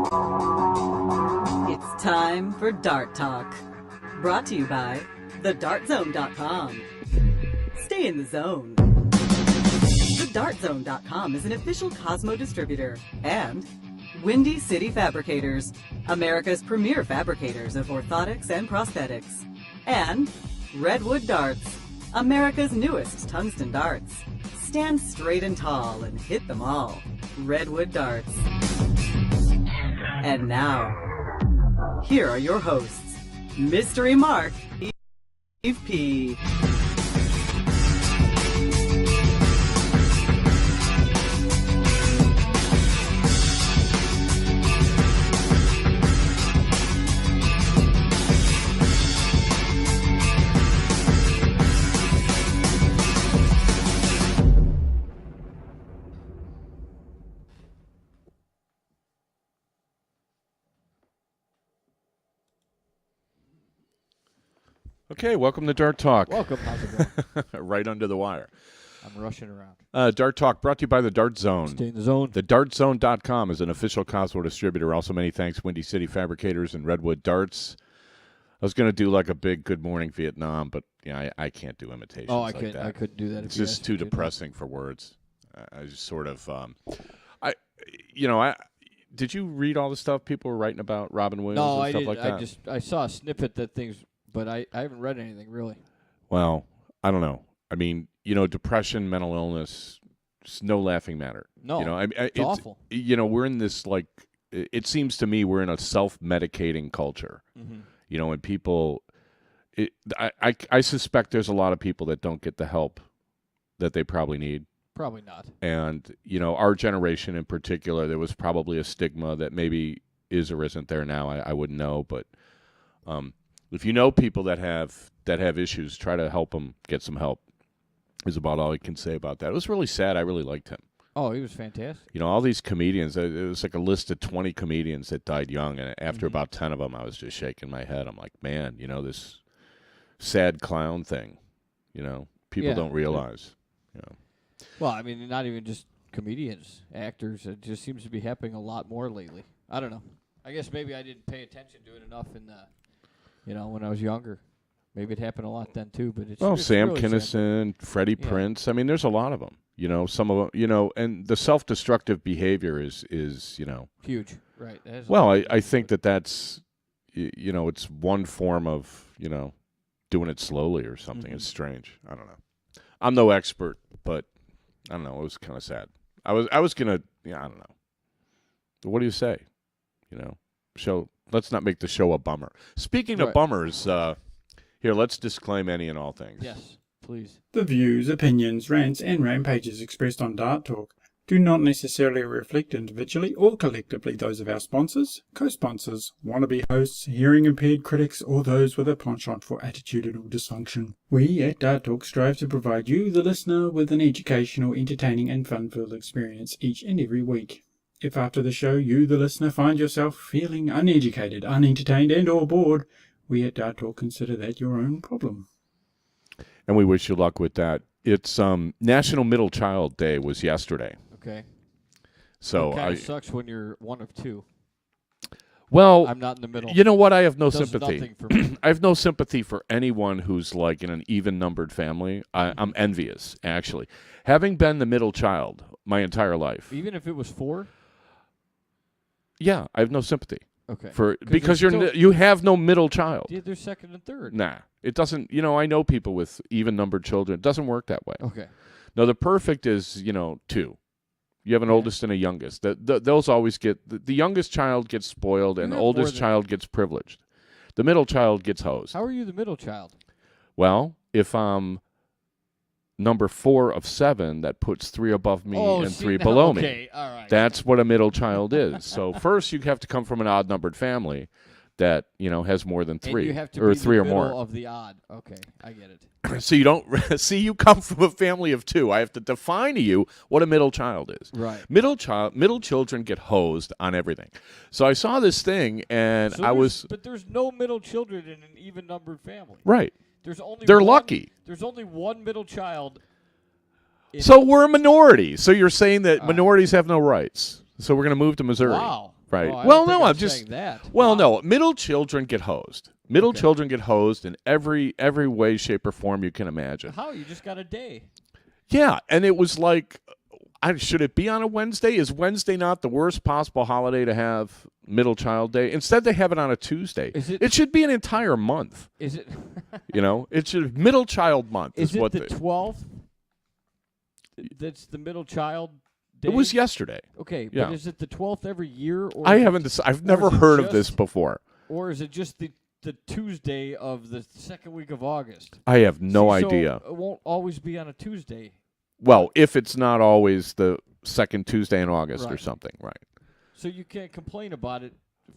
It's time for Dart Talk. Brought to you by thedartzone.com. Stay in the zone. Thedartzone.com is an official Cosmo distributor and Windy City Fabricators, America's premier fabricators of orthotics and prosthetics, and Redwood Darts, America's newest tungsten darts. Stand straight and tall and hit them all. Redwood Darts. And now, here are your hosts, Mystery Mark, Eve P. Okay, welcome to Dart Talk. Welcome. How's it going? Right under the wire. I'm rushing around. Dart Talk brought to you by the Dart Zone. Stay in the zone. TheDartZone.com is an official Cosmo distributor. Also, many thanks, Windy City Fabricators and Redwood Darts. I was going to do like a big Good Morning Vietnam, but yeah, I can't do imitations I like couldn't. that. I couldn't do that. It's just too depressing for words. I just sort of, did you read all the stuff people were writing about Robin Williams No, and I stuff didn't. like that? I saw a snippet that things, but I haven't read anything really. Well, I don't know. I mean, depression, mental illness, it's no laughing matter. No, it's awful. We're in this, like, it seems to me we're in a self-medicating culture. Mm-hmm. And people, I suspect there's a lot of people that don't get the help that they probably need. Probably not. And, our generation in particular, there was probably a stigma that maybe is or isn't there now. I wouldn't know. But if you know people that have issues, try to help them get some help, is about all I can say about that. It was really sad. I really liked him. Oh, he was fantastic. All these comedians, it was like a list of 20 comedians that died young. And after about 10 of them, I was just shaking my head. I'm like, man, this sad clown thing, people don't realize. Well, I mean, not even just comedians, actors. It just seems to be happening a lot more lately. I don't know. I guess maybe I didn't pay attention to it enough in when I was younger. Maybe it happened a lot then too. But it's Sam really Kinison, Freddie Prinze. I mean, there's a lot of them. Some of them. And the self-destructive behavior is huge. Right. Well, I think that's it's one form of doing it slowly or something. Mm-hmm. It's strange. I don't know. I'm no expert, but I don't know. It was kind of sad. I was gonna. I don't know. What do you say? Show. Let's not make the show a bummer. Speaking of bummers, here, let's disclaim any and all things. Yes, please. The views, opinions, rants, and rampages expressed on Dart Talk do not necessarily reflect individually or collectively those of our sponsors, co-sponsors, wannabe hosts, hearing-impaired critics, or those with a penchant for attitudinal dysfunction. We at Dart Talk strive to provide you, the listener, with an educational, entertaining, and fun-filled experience each and every week. If after the show you, the listener, find yourself feeling uneducated, unentertained, and or bored, we at Dart Talk consider that your own problem. And we wish you luck with that. It's National Middle Child Day was yesterday. Okay. So it kind of sucks when you're one of two. Well, I'm not in the middle. You know what? I have no Does sympathy. nothing for me. I have no sympathy for anyone who's like in an even-numbered family. I'm envious, actually. Having been the middle child my entire life. Even if it was 4? Yeah, I have no sympathy. Okay. Because you have no middle child. Yeah, they're second and third. Nah, it doesn't. I know people with even-numbered children. It doesn't work that way. Okay. No, the perfect is 2. You have an oldest and a youngest. Those always get the youngest child gets spoiled, and the oldest child gets privileged. The middle child gets hosed. How are you the middle child? Well, if I'm number 4 of 7, that puts 3 above me and 3 below me. Okay, all right. That's what a middle child is. So first, you have to come from an odd-numbered family that has more than 3, and you have to or be 3 the or more. middle of the odd. Okay, I get it. So you don't see. You come from a family of 2. I have to define to you what a middle child is. Right. Middle children get hosed on everything. So I saw this thing, and But there's no middle children in an even-numbered family. Right. They're lucky. There's only one middle child. So we're a minority. So you're saying that minorities have no rights. So we're going to move to Missouri. Wow. right? Oh, I Well, don't think no, I'm I'm just saying that. well, Wow. no. Middle children get hosed. Middle Okay. children get hosed in every way, shape, or form you can imagine. How? You just got a day. Yeah, and it was like, should it be on a Wednesday? Is Wednesday not the worst possible holiday to have Middle Child Day? Instead, they have it on a Tuesday. Is it- It should be an entire month. Is it? It should Middle Child Month is Is it what the 12th? That's the middle child day. it was yesterday. Okay, Yeah. but is it the 12th every year? Or I is it- haven't. I've or never is it heard of this just- before. Or is it just the Tuesday of the second week of August? I have no See, so idea. it won't always be on a Tuesday. Well, if it's not always the second Tuesday in August or Right. something, right? So you can't complain about it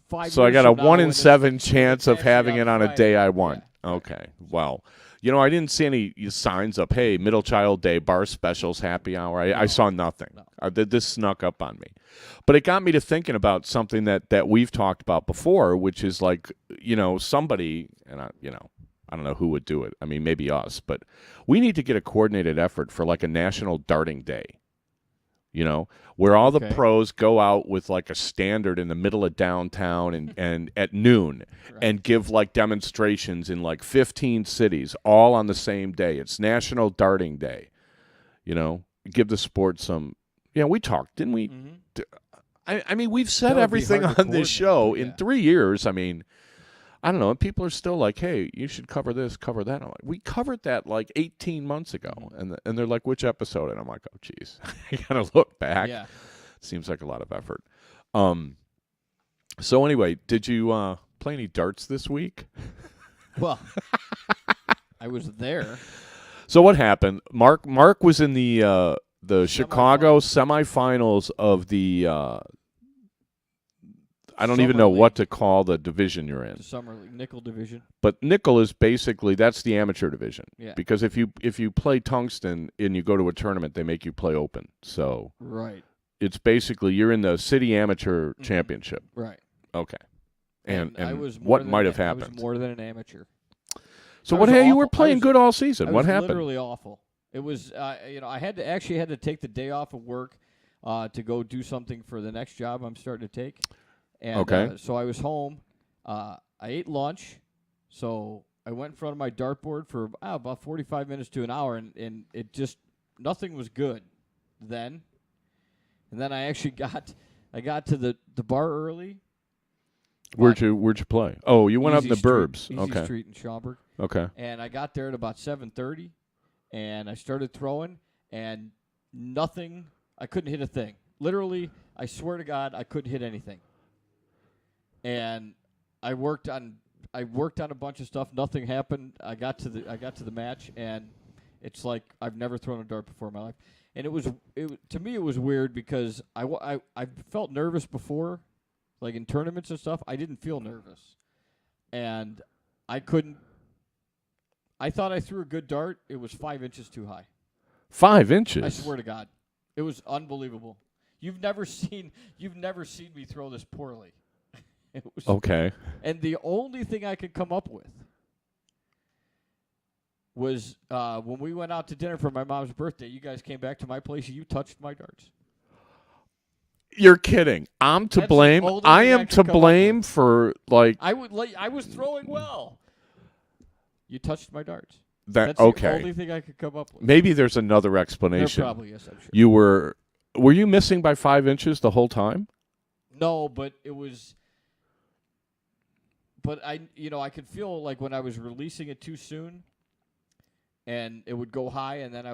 5 So I years got a from now 1 when in it's 7 chance of actually having it on a Friday. day I want. Yeah. Okay. Well, I didn't see any signs up, hey, Middle Child Day, bar specials, happy hour. I saw nothing. No. This snuck up on me. But it got me to thinking about something that we've talked about before, which is like, somebody, and I don't know who would do it. I mean, maybe us, but we need to get a coordinated effort for like a national darting day. Where all the Okay. pros go out with like a standard in the middle of downtown and at noon Right. and give like demonstrations in like 15 cities all on the same day. It's National Darting Day. Give the sport some. We talked, didn't we? Mhm. I mean, we've That said would be everything hard to on this coordinate, show but in yeah. 3 years. I mean, I don't know. And people are still like, hey, you should cover this, cover that. I'm like, we covered that like 18 months ago. And they're like, which episode? And I'm like, oh, geez. I got to look back. Yeah. Seems like a lot of effort. So anyway, did you play any darts this week? Well, I was there. So what happened? Mark was in the Chicago semifinals of the I don't even Summer know what League. to call the division you're in. The Summer League Nickel Division. But nickel is basically that's the amateur division. Yeah. Because if you play tungsten and you go to a tournament, they make you play open. So Right. it's basically you're in the city amateur championship. Right. Okay. And I was more what than might have I was happened? more than an amateur. So I what? was Hey, you were awful. I playing was- good all season. I What was happened? Literally awful. It was, I had to take the day off of work to go do something for the next job I'm starting to take. And, Okay. So I was home. I ate lunch. So I went in front of my dartboard for about 45 minutes to an hour, and it just nothing was good then. And then I actually got to the bar early. Where'd you play? Oh, you went up in the Easy Street- burbs. Easy Okay. Street in Schaumburg. Okay. And I got there at about 7:30, and I started throwing, and nothing. I couldn't hit a thing. Literally, I swear to God, I couldn't hit anything. And I worked on a bunch of stuff. Nothing happened. I got to the match, and it's like I've never thrown a dart before in my life. And to me it was weird because I felt nervous before, like in tournaments and stuff. I didn't feel nervous, and I couldn't. I thought I threw a good dart. It was 5 inches too high. 5 inches. I swear to God, it was unbelievable. You've never seen me throw this poorly. It was, Okay. and the only thing I could come up with was when we went out to dinner for my mom's birthday. You guys came back to my place. And you touched my darts. You're kidding. I'm to That's the blame. only I thing I am could to come up blame with. for like I was throwing well. You touched my darts. that. That's Okay. the only thing I could come up with. Maybe there's another There explanation. probably is, I'm sure. You were you missing by 5 inches the whole time? No, but it was. But I could feel like when I was releasing it too soon, and it would go high, and then I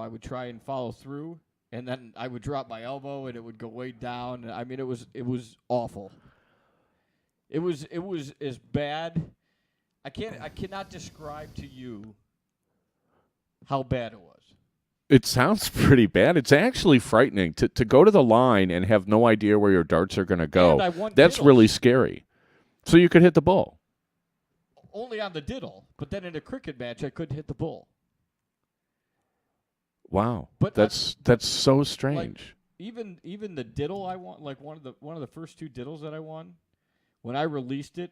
would try and follow through, and then I would drop my elbow, and it would go way down. I mean, it was awful. It was as bad. I cannot describe to you how bad it was. It sounds pretty bad. It's actually frightening to go to the line and have no idea where your darts are going to go. And I won That's diddles. really scary. So you could hit the ball. Only on the diddle, but then in a cricket match, I couldn't hit the bull. Wow. But that's so strange. Even the diddle I won, like one of the first 2 diddles that I won, when I released it,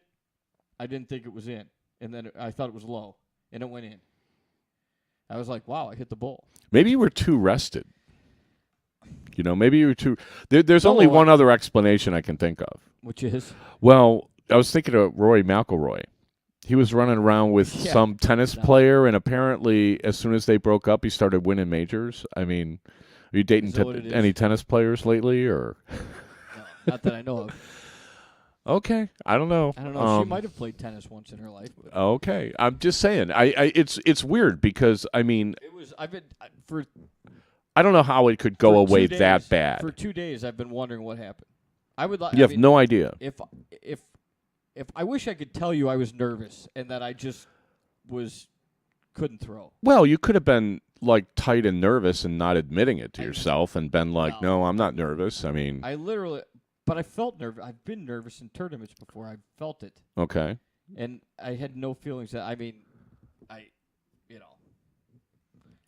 I didn't think it was in, and then I thought it was low, and it went in. I was like, "Wow, I hit the bull." Maybe you were too rested. You know, maybe you were too. There's only one other explanation I can think of. Which is? Well, I was thinking of Rory McIlroy. He was running around with some tennis player, and apparently, as soon as they broke up, he started winning majors. I mean, are you dating any tennis players lately, or? No, not that I know of. Okay, I don't know. She might have played tennis once in her life. But. Okay, I'm just saying. It's weird because I mean, I don't know how it could go away that bad. For 2 days, I've been wondering what happened. You have no idea. If I wish I could tell you I was nervous and that I just couldn't throw. Well, you could have been like tight and nervous and not admitting it to yourself and been like, no, I'm not nervous. I mean, but I felt nervous. I've been nervous in tournaments before. I felt it. Okay. And I had no feelings.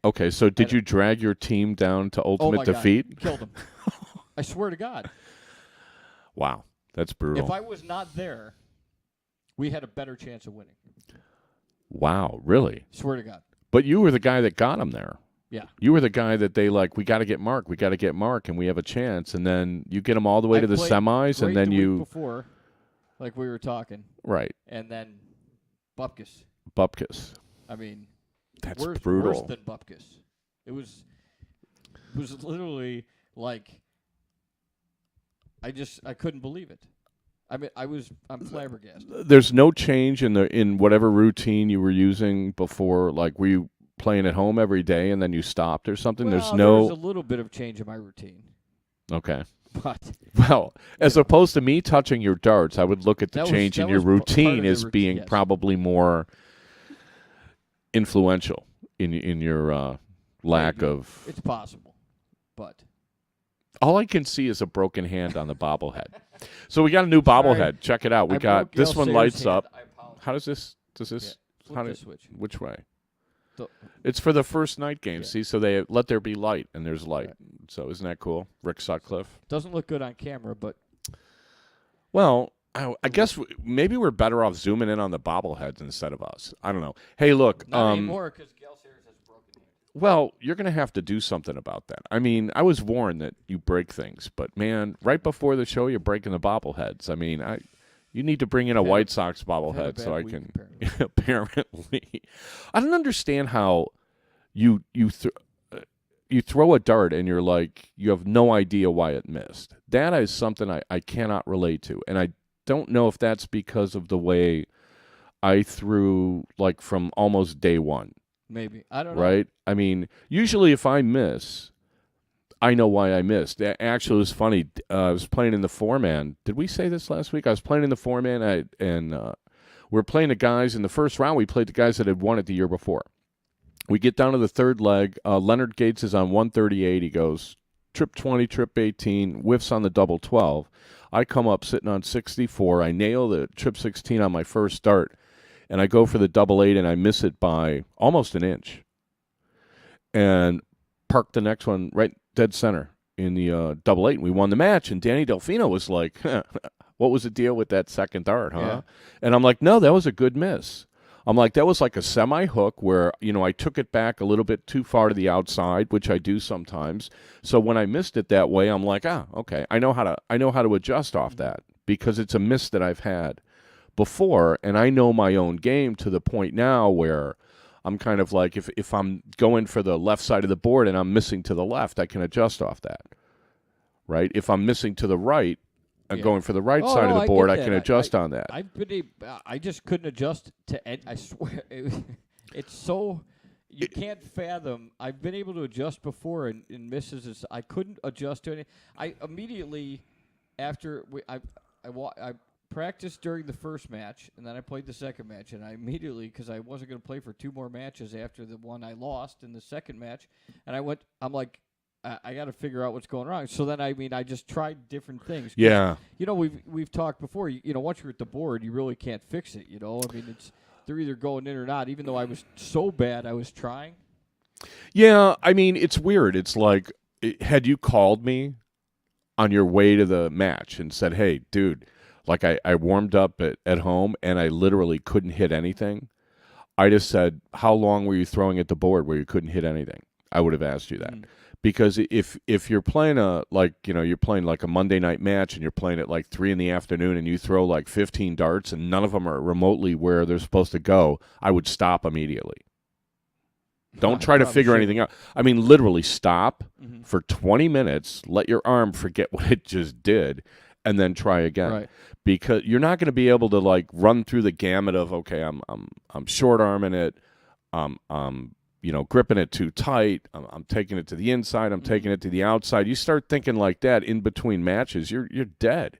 Okay, so did you drag your team down to ultimate defeat? God, killed them. I swear to God. Wow, that's brutal. If I was not there, we had a better chance of winning. Wow, really? Swear to God. But you were the guy that got him there. Yeah. You were the guy that we got to get Mark, and we have a chance. And then you get him all the way to the semis, and then week before, like we were talking. Right. And then Bupkis. I mean, that's brutal. Worse than Bupkis. It was literally like I couldn't believe it. I mean, I'm flabbergasted. There's no change in whatever routine you were using before. Like, were you playing at home every day and then you stopped or something? Well, there's a little bit of change in my routine. Okay. But as opposed to me touching your darts, I would look at the change in your routine as being probably more influential in your lack of. It's possible, but all I can see is a broken hand on the bobblehead. So we got a new bobblehead. Check it out. We got this one lights up. How does this? Switch. Which way? It's for the first night game. Yeah. See, so they let there be light, and there's light. Right. So isn't that cool? Rick Sutcliffe. Doesn't look good on camera, but. Well, I guess maybe we're better off zooming in on the bobbleheads instead of us. I don't know. Hey, look. Not anymore, because Gail Sayers has broken it. Well, you're going to have to do something about that. I mean, I was warned that you break things, but, man, right before the show, you're breaking the bobbleheads. I mean, you need to bring in a White Sox bobblehead so I can. Apparently, I don't understand how you throw a dart and you're like you have no idea why it missed. That is something I cannot relate to, and I don't know if that's because of the way I threw like from almost day one. Maybe I don't know. Right? I mean, usually if I miss, I know why I missed. Actually, it was funny. I was playing in the four-man. Did we say this last week? I was playing in the four-man, and we were playing the guys. In the first round, we played the guys that had won it the year before. We get down to the third leg. Leonard Gates is on 138. He goes, trip 20, trip 18, whiffs on the double 12. I come up sitting on 64. I nail the trip 16 on my first start, and I go for the double 8, and I miss it by almost an inch. And park the next one right dead center in the double 8, and we won the match. And Danny Delfino was like, what was the deal with that second dart, huh? Yeah. And I'm like, no, that was a good miss. I'm like, that was like a semi-hook where, I took it back a little bit too far to the outside, which I do sometimes. So when I missed it that way, I'm like, okay, I know how to adjust off that because it's a miss that I've had before, and I know my own game to the point now where I'm kind of like, if I'm going for the left side of the board and I'm missing to the left, I can adjust off that, right? If I'm missing to the right and going for the right side of the board, I can adjust on that. I just couldn't adjust to it. I swear, it's so you can't fathom. I've been able to adjust before and misses. I couldn't adjust to it. I immediately after I practiced during the first match, and then I played the second match, and I immediately, because I wasn't going to play for 2 more matches after the one I lost in the second match, and I'm like, I got to figure out what's going wrong. So then, I just tried different things. Yeah. We've talked before, once you're at the board, you really can't fix it, they're either going in or not, even though I was so bad, I was trying. Yeah, it's weird. It's like, had you called me on your way to the match and said, hey, dude, like I warmed up at home and I literally couldn't hit anything, I just said, how long were you throwing at the board where you couldn't hit anything? I would have asked you that. Because if you're playing you're playing like a Monday night match and you're playing at like 3 p.m. and you throw like 15 darts and none of them are remotely where they're supposed to go, I would stop immediately. Don't try to figure anything out. I mean, literally stop for 20 minutes, let your arm forget what it just did, and then try again. Right. Because you're not going to be able to like run through the gamut of, okay, I'm short arming it, gripping it too tight. I'm taking it to the inside. I'm taking it to the outside. You start thinking like that in between matches, you're dead.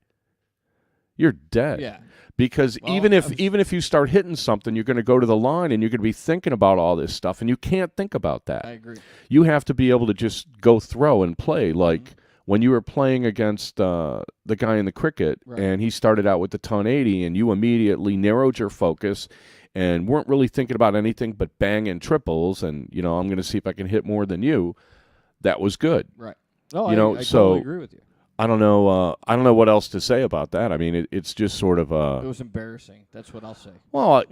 You're dead. Yeah. Because even if you start hitting something, you're going to go to the line and you're going to be thinking about all this stuff, and you can't think about that. I agree. You have to be able to just go throw and play like when you were playing against the guy in the cricket, and he started out with the ton 80, and you immediately narrowed your focus and weren't really thinking about anything but banging triples, and I'm going to see if I can hit more than you. That was good. Right. No, I so totally agree with you. I don't know. I don't know what else to say about that. I mean, it's just sort of. It was embarrassing. That's what I'll say. Well,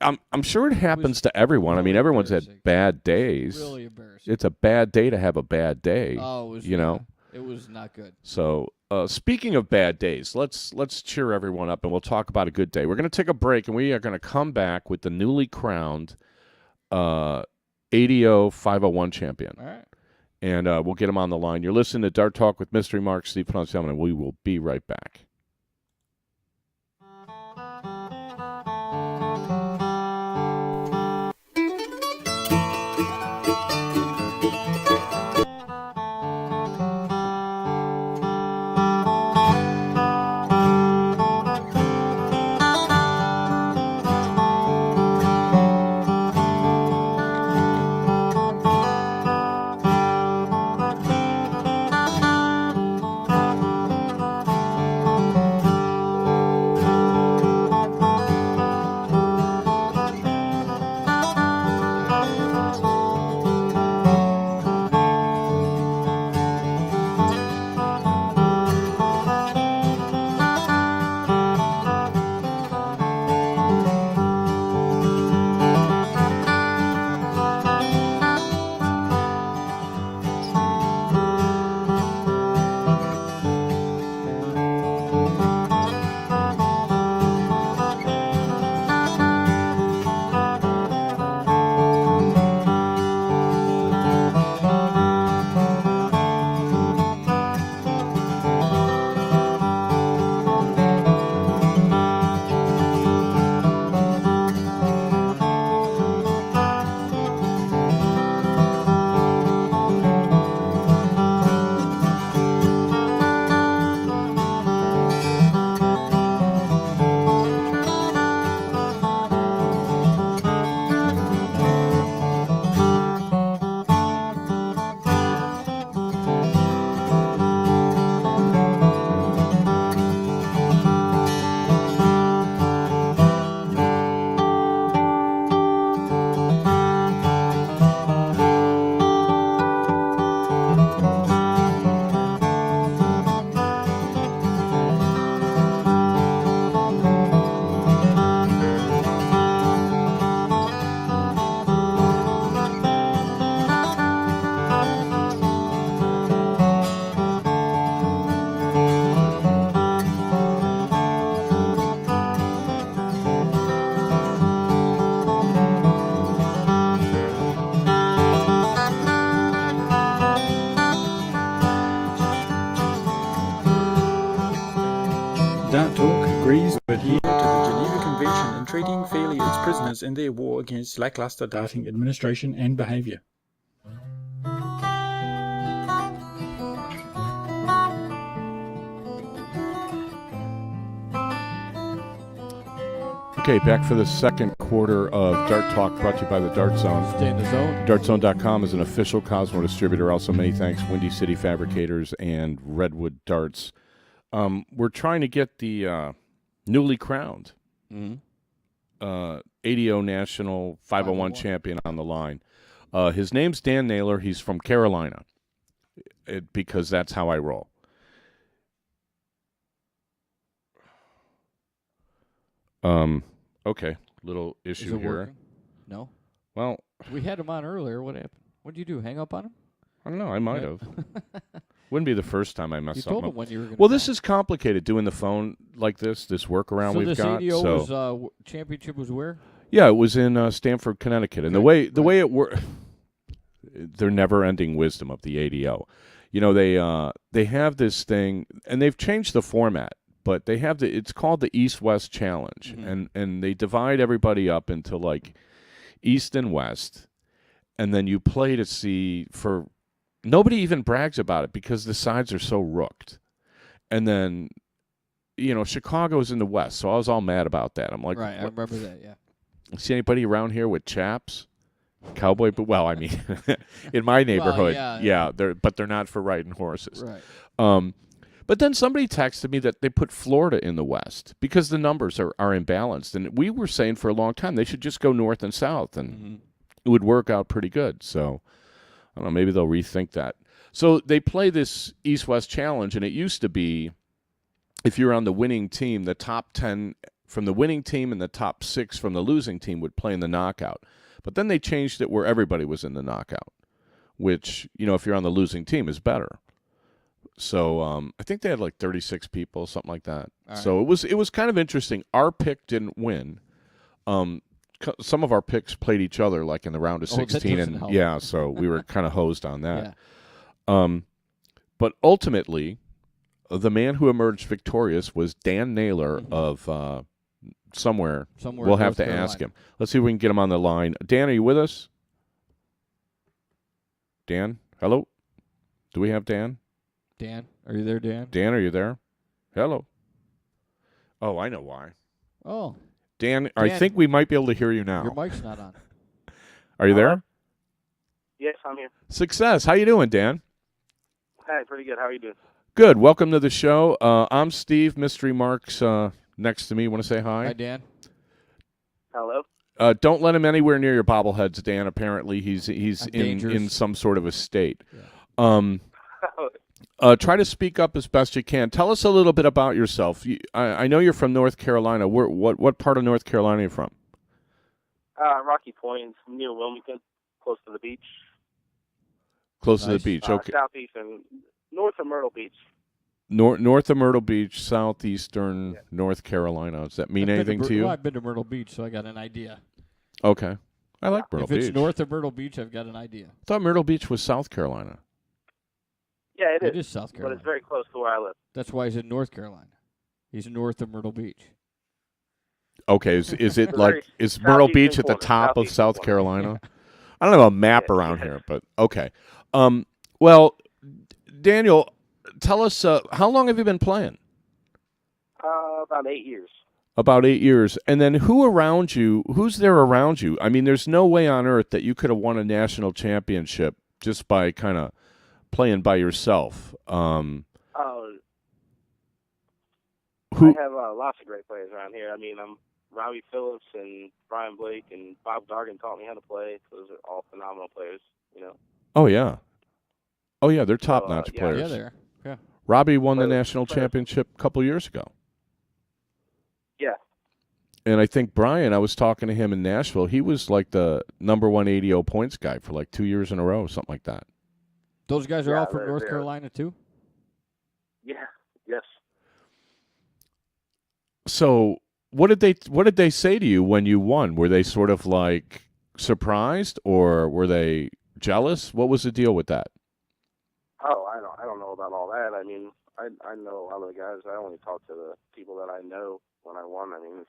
I'm sure it happens to everyone. Really I mean, everyone's had bad days. Really embarrassing. It's a bad day to have a bad day. Oh, it was. It was not good. So, speaking of bad days, let's cheer everyone up, and we'll talk about a good day. We're going to take a break, and we are going to come back with the newly crowned ADO 501 champion. All right. And we'll get him on the line. You're listening to Dart Talk with Mystery Mark, Steve Poncelman, and we will be right back. Dart Talk agrees to adhere to the Geneva Convention in treating fairly its prisoners in their war against lackluster darting administration and behaviour. Okay, back for the second quarter of Dart Talk, brought to you by the Dart Zone. Stay in the zone. DartZone.com is an official Cosmo distributor. Also, many thanks, Windy City Fabricators and Redwood Darts. We're trying to get the newly crowned ADO National 501 champion on the line. His name's Dan Naylor. He's from Carolina, because that's how I roll. Okay, little issue Is it here. working? No. Well, We had him on earlier. What happened? What'd you do? Hang up on him? I don't know. I might have. Wouldn't be the first time I messed You something told him up. when you were going to. Well, this is complicated doing the phone like this workaround so we've this got. ADO So was championship was where? yeah, it was in Stamford, Connecticut, and the way it worked, their never-ending wisdom of the ADO. You know, they have this thing, and they've changed the format, but they have it's called the East-West Challenge, and they divide everybody up into like East and West, and then you play to see for. Nobody even brags about it because the sides are so rooked. And then, you know, Chicago's in the West, so I was all mad about that. I'm like, right, I remember that, yeah. See anybody around here with chaps? Cowboy, but well, I mean, in my neighborhood, but they're not for riding horses. Right. But then somebody texted me that they put Florida in the West because the numbers are imbalanced. And we were saying for a long time they should just go north and south, and it would work out pretty good. So I don't know, maybe they'll rethink that. So they play this East-West Challenge, and it used to be if you're on the winning team, the top 10 from the winning team and the top 6 from the losing team would play in the knockout. But then they changed it where everybody was in the knockout, which, you know, if you're on the losing team is better. So I think they had like 36 people, something like that. So it was kind of interesting. Our pick didn't win. Some of our picks played each other like in the round of 16, and help. So we were kind of hosed on that. Yeah. But ultimately, the man who emerged victorious was Dan Naylor of somewhere. We'll have to ask him. Let's see if we can get him on the line. Dan, are you with us? Dan, hello? Do we have Dan? Dan, are you there, Dan? Dan, are you there? Hello. Oh, I know why. Oh. Dan, I think we might be able to hear you now. Your mic's not on. Are you there? Yes, I'm here. Success. How you doing, Dan? Hi, pretty good. How are you doing? Good. Welcome to the show. I'm Steve. Mystery Mark's next to me. Want to say hi? Hi, Dan. Hello. Don't let him anywhere near your bobbleheads, Dan. Apparently, he's in some sort of a state. Yeah. Try to speak up as best you can. Tell us a little bit about yourself. I know you're from North Carolina. What part of North Carolina are you from? Rocky Point, near Wilmington, close to the beach. Close to the beach, okay. Southeast and north of Myrtle Beach. North of Myrtle Beach, southeastern North Carolina. Does that mean anything to you? Well, I've been to Myrtle Beach, so I got an idea. Okay. I like Myrtle Beach. If it's north of Myrtle Beach, I've got an idea. I thought Myrtle Beach was South Carolina. Yeah, it is. It is South Carolina. But it's very close to where I live. That's why he's in North Carolina. He's north of Myrtle Beach. Okay, is it like is Myrtle Beach at the top of South Carolina? I don't have a map around here, but okay. Well, Daniel, tell us how long have you been playing? About 8 years. About 8 years, and then who's there around you? I mean, there's no way on earth that you could have won a national championship just by kind of playing by yourself. I have lots of great players around here. I mean, Robbie Phillips and Brian Blake and Bob Dargan taught me how to play. Those are all phenomenal players, you know. Oh yeah, they're top-notch players. Yeah, they are. Yeah. Robbie won the national championship a couple years ago. Yeah. And I think Brian, I was talking to him in Nashville. He was like the #1 ADO points guy for like 2 years in a row, something like that. Those guys are all from North Carolina too? Yeah. Yes. So what did they say to you when you won? Were they sort of like surprised, or were they jealous? What was the deal with that? Oh, I don't know about all that. I mean, I know a lot of the guys. I only talk to the people that I know when I won. I mean,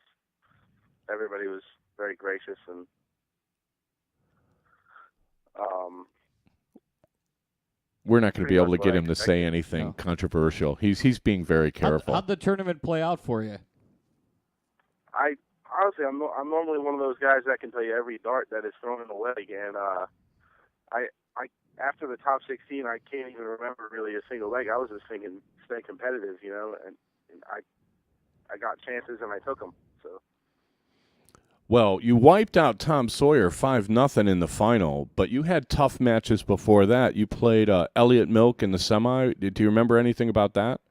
everybody was very gracious and we're not going to be able to get him to say anything controversial. He's being very careful. How'd the tournament play out for you? Honestly, I'm normally one of those guys that can tell you every dart that is thrown in the leg, and I after the top 16, I can't even remember really a single leg. I was just thinking stay competitive, you know, and I got chances and I took them. So. Well, you wiped out Tom Sawyer 5-0 in the final, but you had tough matches before that. You played Elliott Milk in the semi. Do you remember anything about that?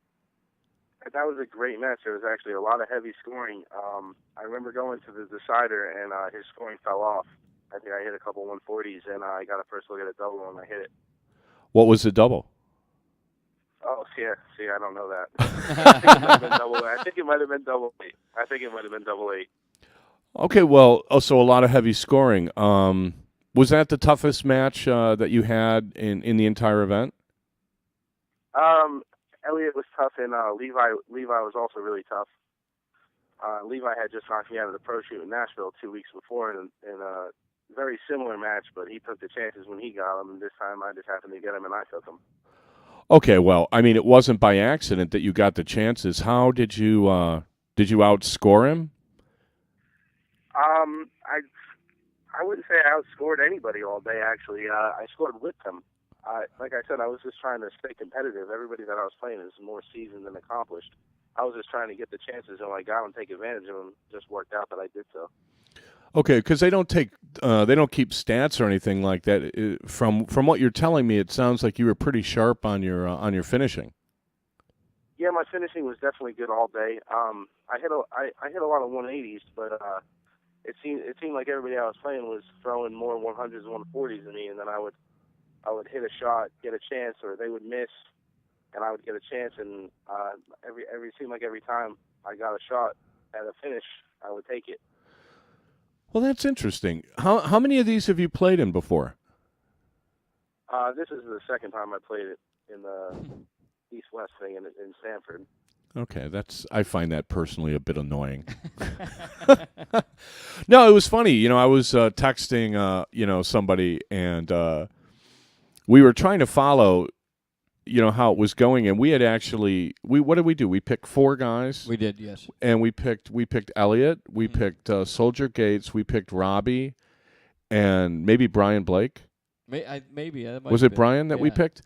That was a great match. There was actually a lot of heavy scoring. I remember going to the decider, and his scoring fell off. I think I hit a couple 140s, and I got a first look at a double, and I hit it. What was the double? Oh, yeah. See, I don't know that. I think it might have been double. I think it might have been double eight. I think it might have been double eight. Okay, well, so a lot of heavy scoring. Was that the toughest match that you had in the entire event? Elliott was tough, and Levi was also really tough. Levi had just knocked me out of the pro shoot in Nashville 2 weeks before in a very similar match, but he took the chances when he got them, and this time I just happened to get him, and I took them. Okay, well, I mean, it wasn't by accident that you got the chances. How did you outscore him? I wouldn't say I outscored anybody all day, actually. I scored with them. Like I said, I was just trying to stay competitive. Everybody that I was playing is more seasoned and accomplished. I was just trying to get the chances, and when I got them, take advantage of them. Just worked out that I did so. Okay, because they don't keep stats or anything like that. From what you're telling me, it sounds like you were pretty sharp on your finishing. Yeah, my finishing was definitely good all day. I hit a lot of 180s, but it seemed like everybody I was playing was throwing more 100s and 140s than me, and then I would hit a shot, get a chance, or they would miss, and I would get a chance, and seemed like every time I got a shot at a finish, I would take it. Well, that's interesting. How many of these have you played in before? This is the second time I played it in the East-West thing in Stamford. Okay, I find that personally a bit annoying. No, it was funny. I was texting somebody, and we were trying to follow how it was going, and we had actually what did we do? We picked 4 guys. We did, yes. And we picked Elliott, we picked Soldier Gates, we picked Robbie, and maybe Brian Blake. Maybe was it Brian that we picked?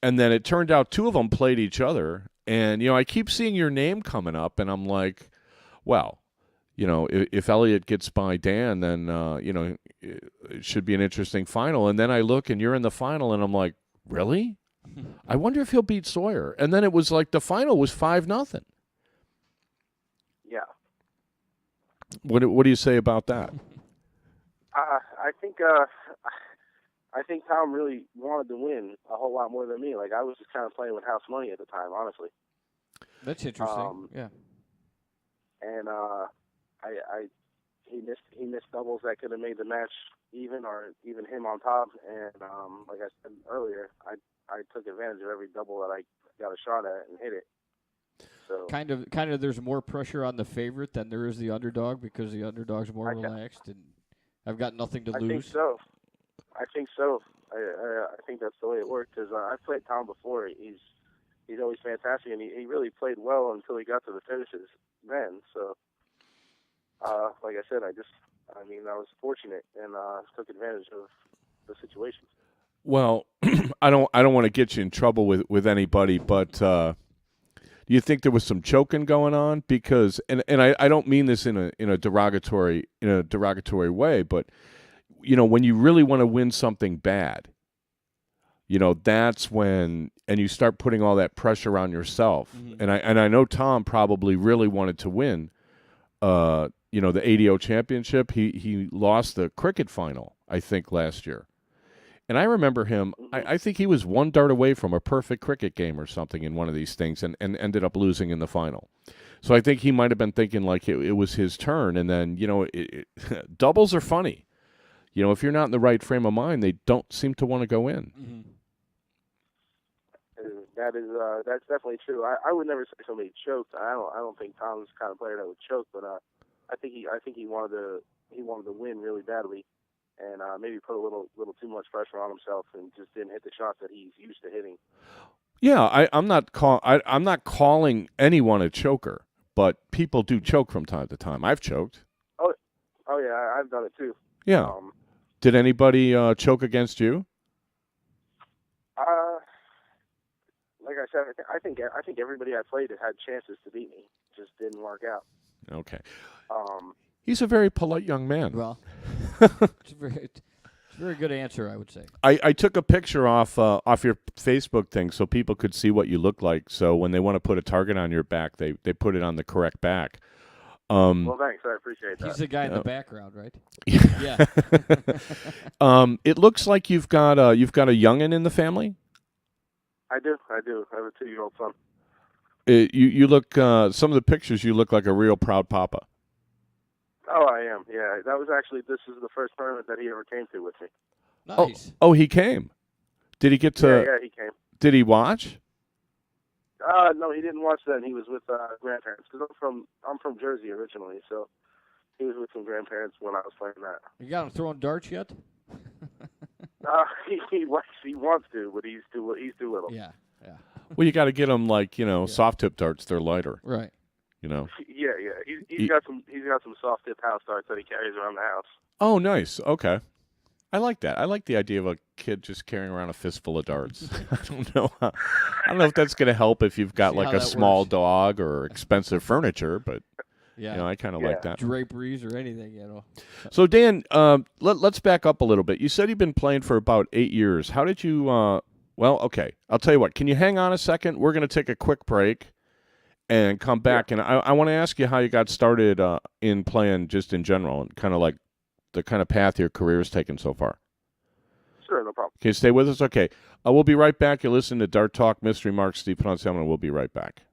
And then it turned out 2 of them played each other, and I keep seeing your name coming up, and I'm like, well, if Elliott gets by Dan, then it should be an interesting final. And then I look, and you're in the final, and I'm like, really? I wonder if he'll beat Sawyer. And then it was like the final was 5-0. Yeah. What do you say about that? I think Tom really wanted to win a whole lot more than me. Like, I was just kind of playing with house money at the time, honestly. That's interesting. Yeah. And he missed doubles that could have made the match even, or even him on top. And like I said earlier, I took advantage of every double that I got a shot at and hit it. So kind of, there's more pressure on the favorite than there is the underdog because the underdog's more relaxed, and I've got nothing to lose. I think so. I think that's the way it worked. Because I've played Tom before. He's always fantastic, and he really played well until he got to the finishes then. So, like I said, I was fortunate and took advantage of the situation. Well, I don't want to get you in trouble with anybody, but do you think there was some choking going on? Because and I don't mean this in a derogatory way, but when you really want to win something bad, that's when, and you start putting all that pressure on yourself. Mm-hmm. And I know Tom probably really wanted to win the ADO championship. He lost the cricket final, I think, last year. And I remember him, I think he was 1 dart away from a perfect cricket game or something in one of these things and ended up losing in the final. So I think he might have been thinking like it was his turn. And then, doubles are funny. If you're not in the right frame of mind, they don't seem to want to go in. Mm-hmm. That's definitely true. I would never say somebody choked. I don't think Tom's the kind of player that would choke, but I think he wanted to win really badly. And maybe put a little too much pressure on himself and just didn't hit the shots that he's used to hitting. Yeah, I'm not calling anyone a choker, but people do choke from time to time. I've choked. Oh yeah, I've done it too. Yeah. Did anybody choke against you? Like I said, I think everybody I played had chances to beat me. Just didn't work out. Okay. He's a very polite young man. Well, it's a very good answer, I would say. I took a picture off your Facebook thing so people could see what you look like. So when they want to put a target on your back, they put it on the correct back. Well, thanks. I appreciate that. He's the guy in the background, right? Yeah. It looks like you've got a youngin' in the family. I do. I have a 2-year-old son. You look some of the pictures. You look like a real proud papa. Oh, I am. Yeah, that was actually, this is the first tournament that he ever came to with me. Nice. Oh, he came. Did he get to? Yeah, he came. Did he watch? No, he didn't watch that. He was with grandparents because I'm from Jersey originally, so he was with some grandparents when I was playing that. You got him throwing darts yet? He wants to, but he's too little. Yeah. Well, you got to get him like soft tip darts. They're lighter. Right. Yeah. He's got some soft tip house darts that he carries around the house. Oh, nice. Okay. I like that. I like the idea of a kid just carrying around a fistful of darts. I don't know if that's going to help if you've got like a small dog or expensive furniture, but I kind of like that. Draperies or anything, So Dan, let's back up a little bit. You said you've been playing for about 8 years. How did you? Well, okay. I'll tell you what. Can you hang on a second? We're going to take a quick break and come back, and I want to ask you how you got started in playing just in general, and kind of like the kind of path your career has taken so far. Sure, no problem. Okay, stay with us. Okay, we'll be right back. You're listening to Dart Talk Mystery Mark, Steve Poncelman, and we'll be right back.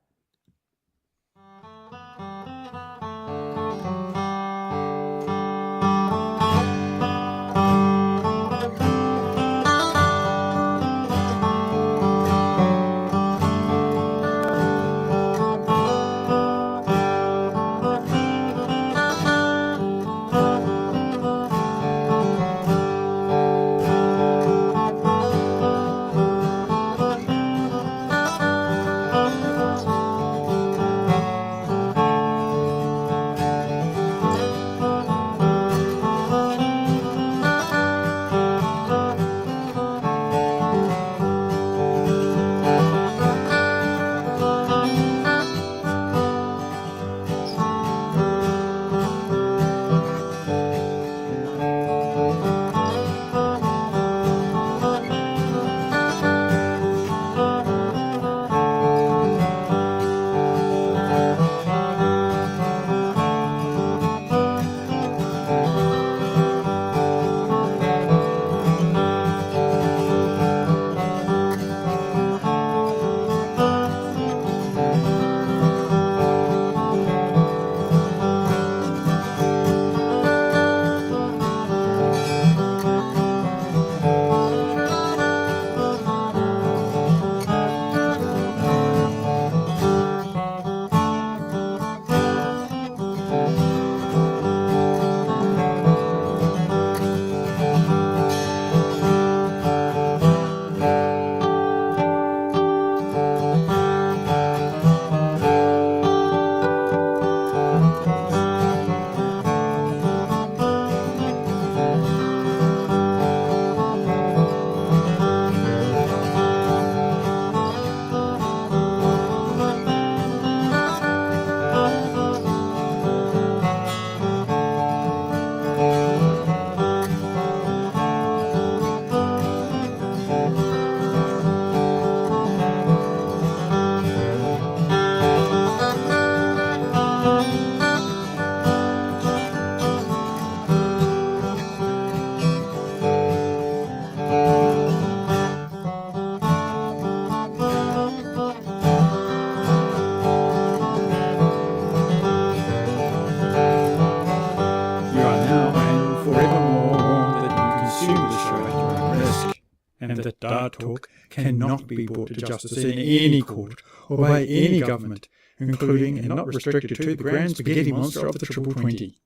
and that Dart Talk cannot be brought to justice in any court or by any government, including and not restricted to the grand spaghetti monster of the Triple 20.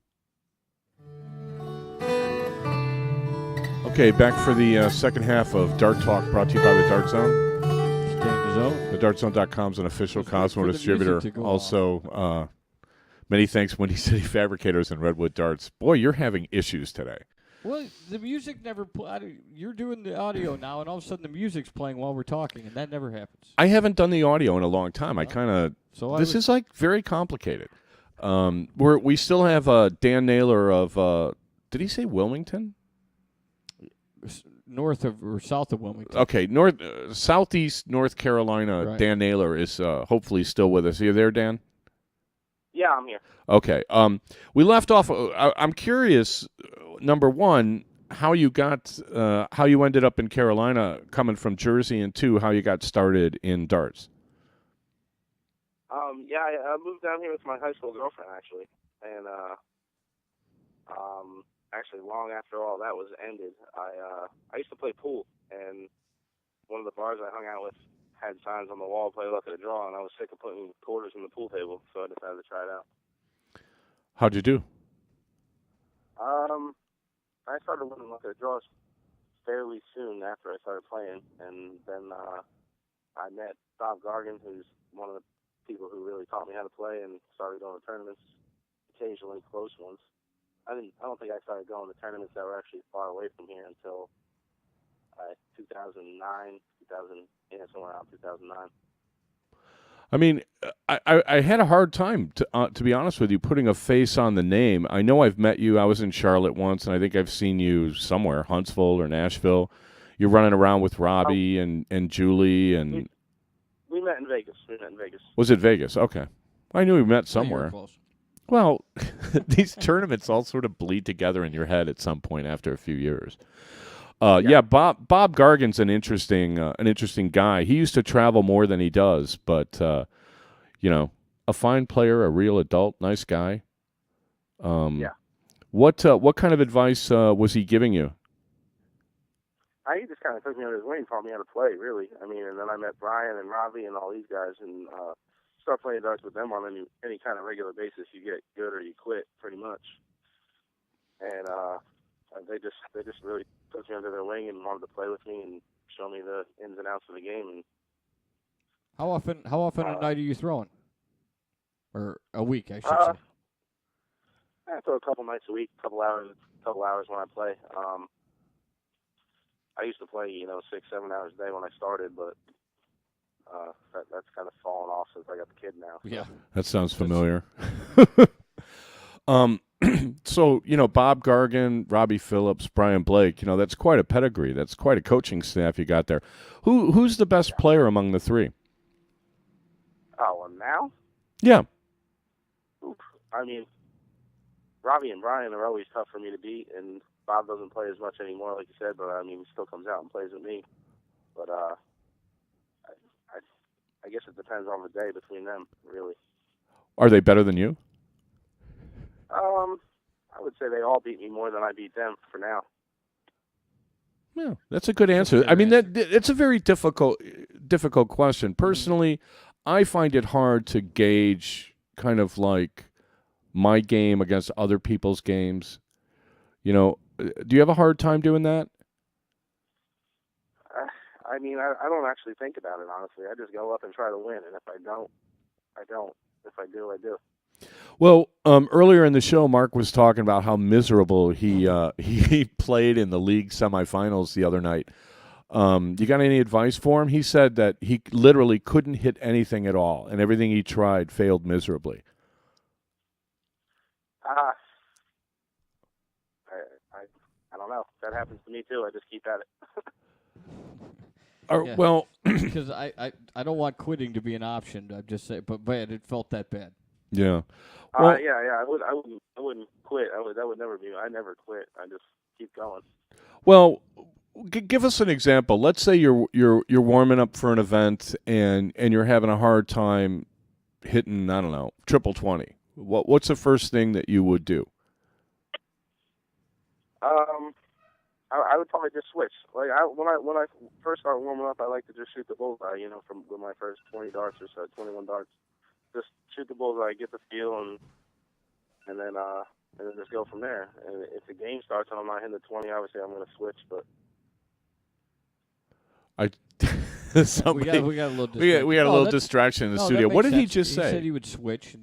Okay, back for the second half of Dart Talk, brought to you by the Dart Zone. The DartZone.com is an official Cosmo distributor. Also, many thanks, Windy City Fabricators and Redwood Darts. Boy, you're having issues today. Well, the music never. You're doing the audio now, and all of a sudden the music's playing while we're talking, and that never happens. I haven't done the audio in a long time. I kind of. This is like very complicated. We still have Dan Naylor of. Did he say Wilmington? North of or south of Wilmington. Okay, southeast North Carolina. Right. Dan Naylor is hopefully still with us. Are you there, Dan? Yeah, I'm here. Okay. We left off. I'm curious. Number one, how you ended up in Carolina, coming from Jersey, and two, how you got started in darts. Yeah, I moved down here with my high school girlfriend actually, and actually long after all that was ended, I used to play pool, and one of the bars I hung out with had signs on the wall, play luck of the draw, and I was sick of putting quarters in the pool table, so I decided to try it out. How'd you do? I started winning luck of the draws fairly soon after I started playing, and then I met Bob Gargan, who's one of the people who really taught me how to play, and started going to tournaments, occasionally close ones. I don't think I started going to tournaments that were actually far away from here until 2009, somewhere around 2009. I mean, I had a hard time, to be honest with you, putting a face on the name. I know I've met you. I was in Charlotte once, and I think I've seen you somewhere, Huntsville or Nashville. You're running around with Robbie and Julie. And we met in Vegas. Was it Vegas? Okay. I knew we met somewhere. Well, these tournaments all sort of bleed together in your head at some point after a few years. Yeah, Bob Gargan's an interesting guy. He used to travel more than he does, but a fine player, a real adult, nice guy. Yeah. What kind of advice was he giving you? He just kind of took me under his wing, taught me how to play, really. I mean, and then I met Brian and Robbie and all these guys, and start playing darts with them on any kind of regular basis. You get good or you quit, pretty much. And they just really took me under their wing and wanted to play with me and show me the ins and outs of the game. And how often a night are you throwing? Or a week, I should say. I throw a couple nights a week, couple hours when I play. I used to play, 6-7 hours a day when I started, but that's kind of fallen off since I got the kid now. So. Yeah, that sounds familiar. So, Bob Gargan, Robbie Phillips, Brian Blake, that's quite a pedigree. That's quite a coaching staff you got there. Who's the best player among the three? Oh, and now? Yeah. Oof. I mean, Robbie and Brian are always tough for me to beat, and Bob doesn't play as much anymore, like you said, but, I mean, he still comes out and plays with me. But I guess it depends on the day between them, really. Are they better than you? I would say they all beat me more than I beat them for now. Yeah, that's a good answer. I mean, it's a very difficult question. Personally, I find it hard to gauge kind of like my game against other people's games. Do you have a hard time doing that? I mean, I don't actually think about it, honestly. I just go up and try to win, and if I don't, I don't. If I do, I do. Well, earlier in the show, Mark was talking about how miserable he played in the league semifinals the other night. You got any advice for him? He said that he literally couldn't hit anything at all, and everything he tried failed miserably. I don't know. That happens to me too. I just keep at it. Yeah. Well, because I don't want quitting to be an option. I'm just saying, but man, it felt that bad. Yeah. Well, yeah. I wouldn't quit. That would never be. I never quit. I just keep going. Well, give us an example. Let's say you're warming up for an event and you're having a hard time hitting, I don't know, triple 20. What's the first thing that you would do? I would probably just switch. Like when I first start warming up, I like to just shoot the bullseye. From with my first 20 darts or so, 21 darts. Just shoot the bullseye, get the feel, and then just go from there. And if the game starts and I'm not hitting the 20, obviously I'm going to switch. But we got a little distraction. We had a little distraction in the studio. What did he just say? He said he would switch.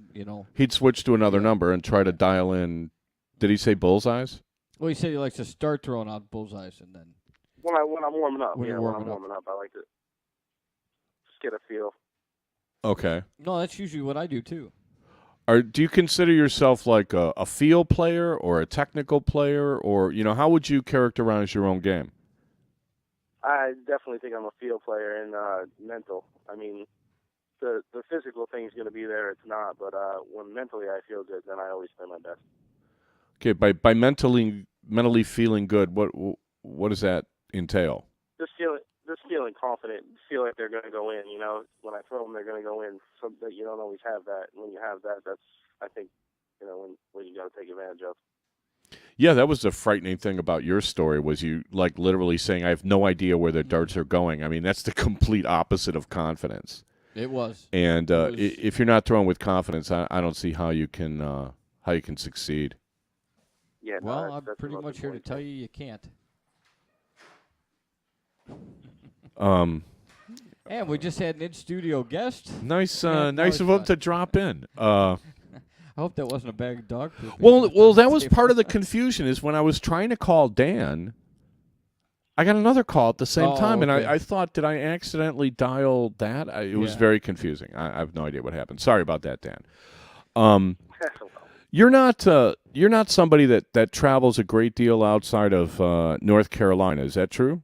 He'd switch to another number and try to dial in. Did he say bullseyes? Well, he said he likes to start throwing out bullseyes and then when I'm warming up. When I'm warming up, I like to just get a feel. Okay. No, that's usually what I do too. Do you consider yourself like a field player or a technical player, or how would you characterize your own game? I definitely think I'm a field player and mental. I mean, the physical thing is going to be there, it's not. But when mentally I feel good, then I always play my best. Okay, by mentally feeling good, what does that entail? Just feeling confident, feel like they're going to go in. You know, when I throw them, they're going to go in. So that you don't always have that. When you have that, that's, I think, you know, when you got to take advantage of. Yeah, that was the frightening thing about your story, was you like literally saying, I have no idea where the darts are going. I mean, that's the complete opposite of confidence. It was. And It was. if you're not throwing with confidence, I don't see how you can succeed. Yeah. Well, no, I'm that's the pretty most much here to important tell thing. you can't. And we just had an in-studio guest. Nice, Yeah, now nice it's of him fun. to drop in. I hope that wasn't a bag of dog poop. Well, that was part of the confusion. Is when I was trying to call Dan, I got another call at the same time, and okay. I thought, did I accidentally dial that? It was Yeah. very confusing. I have no idea what happened. Sorry about that, Dan. Well, You're not somebody that travels a great deal outside of North Carolina. Is that true?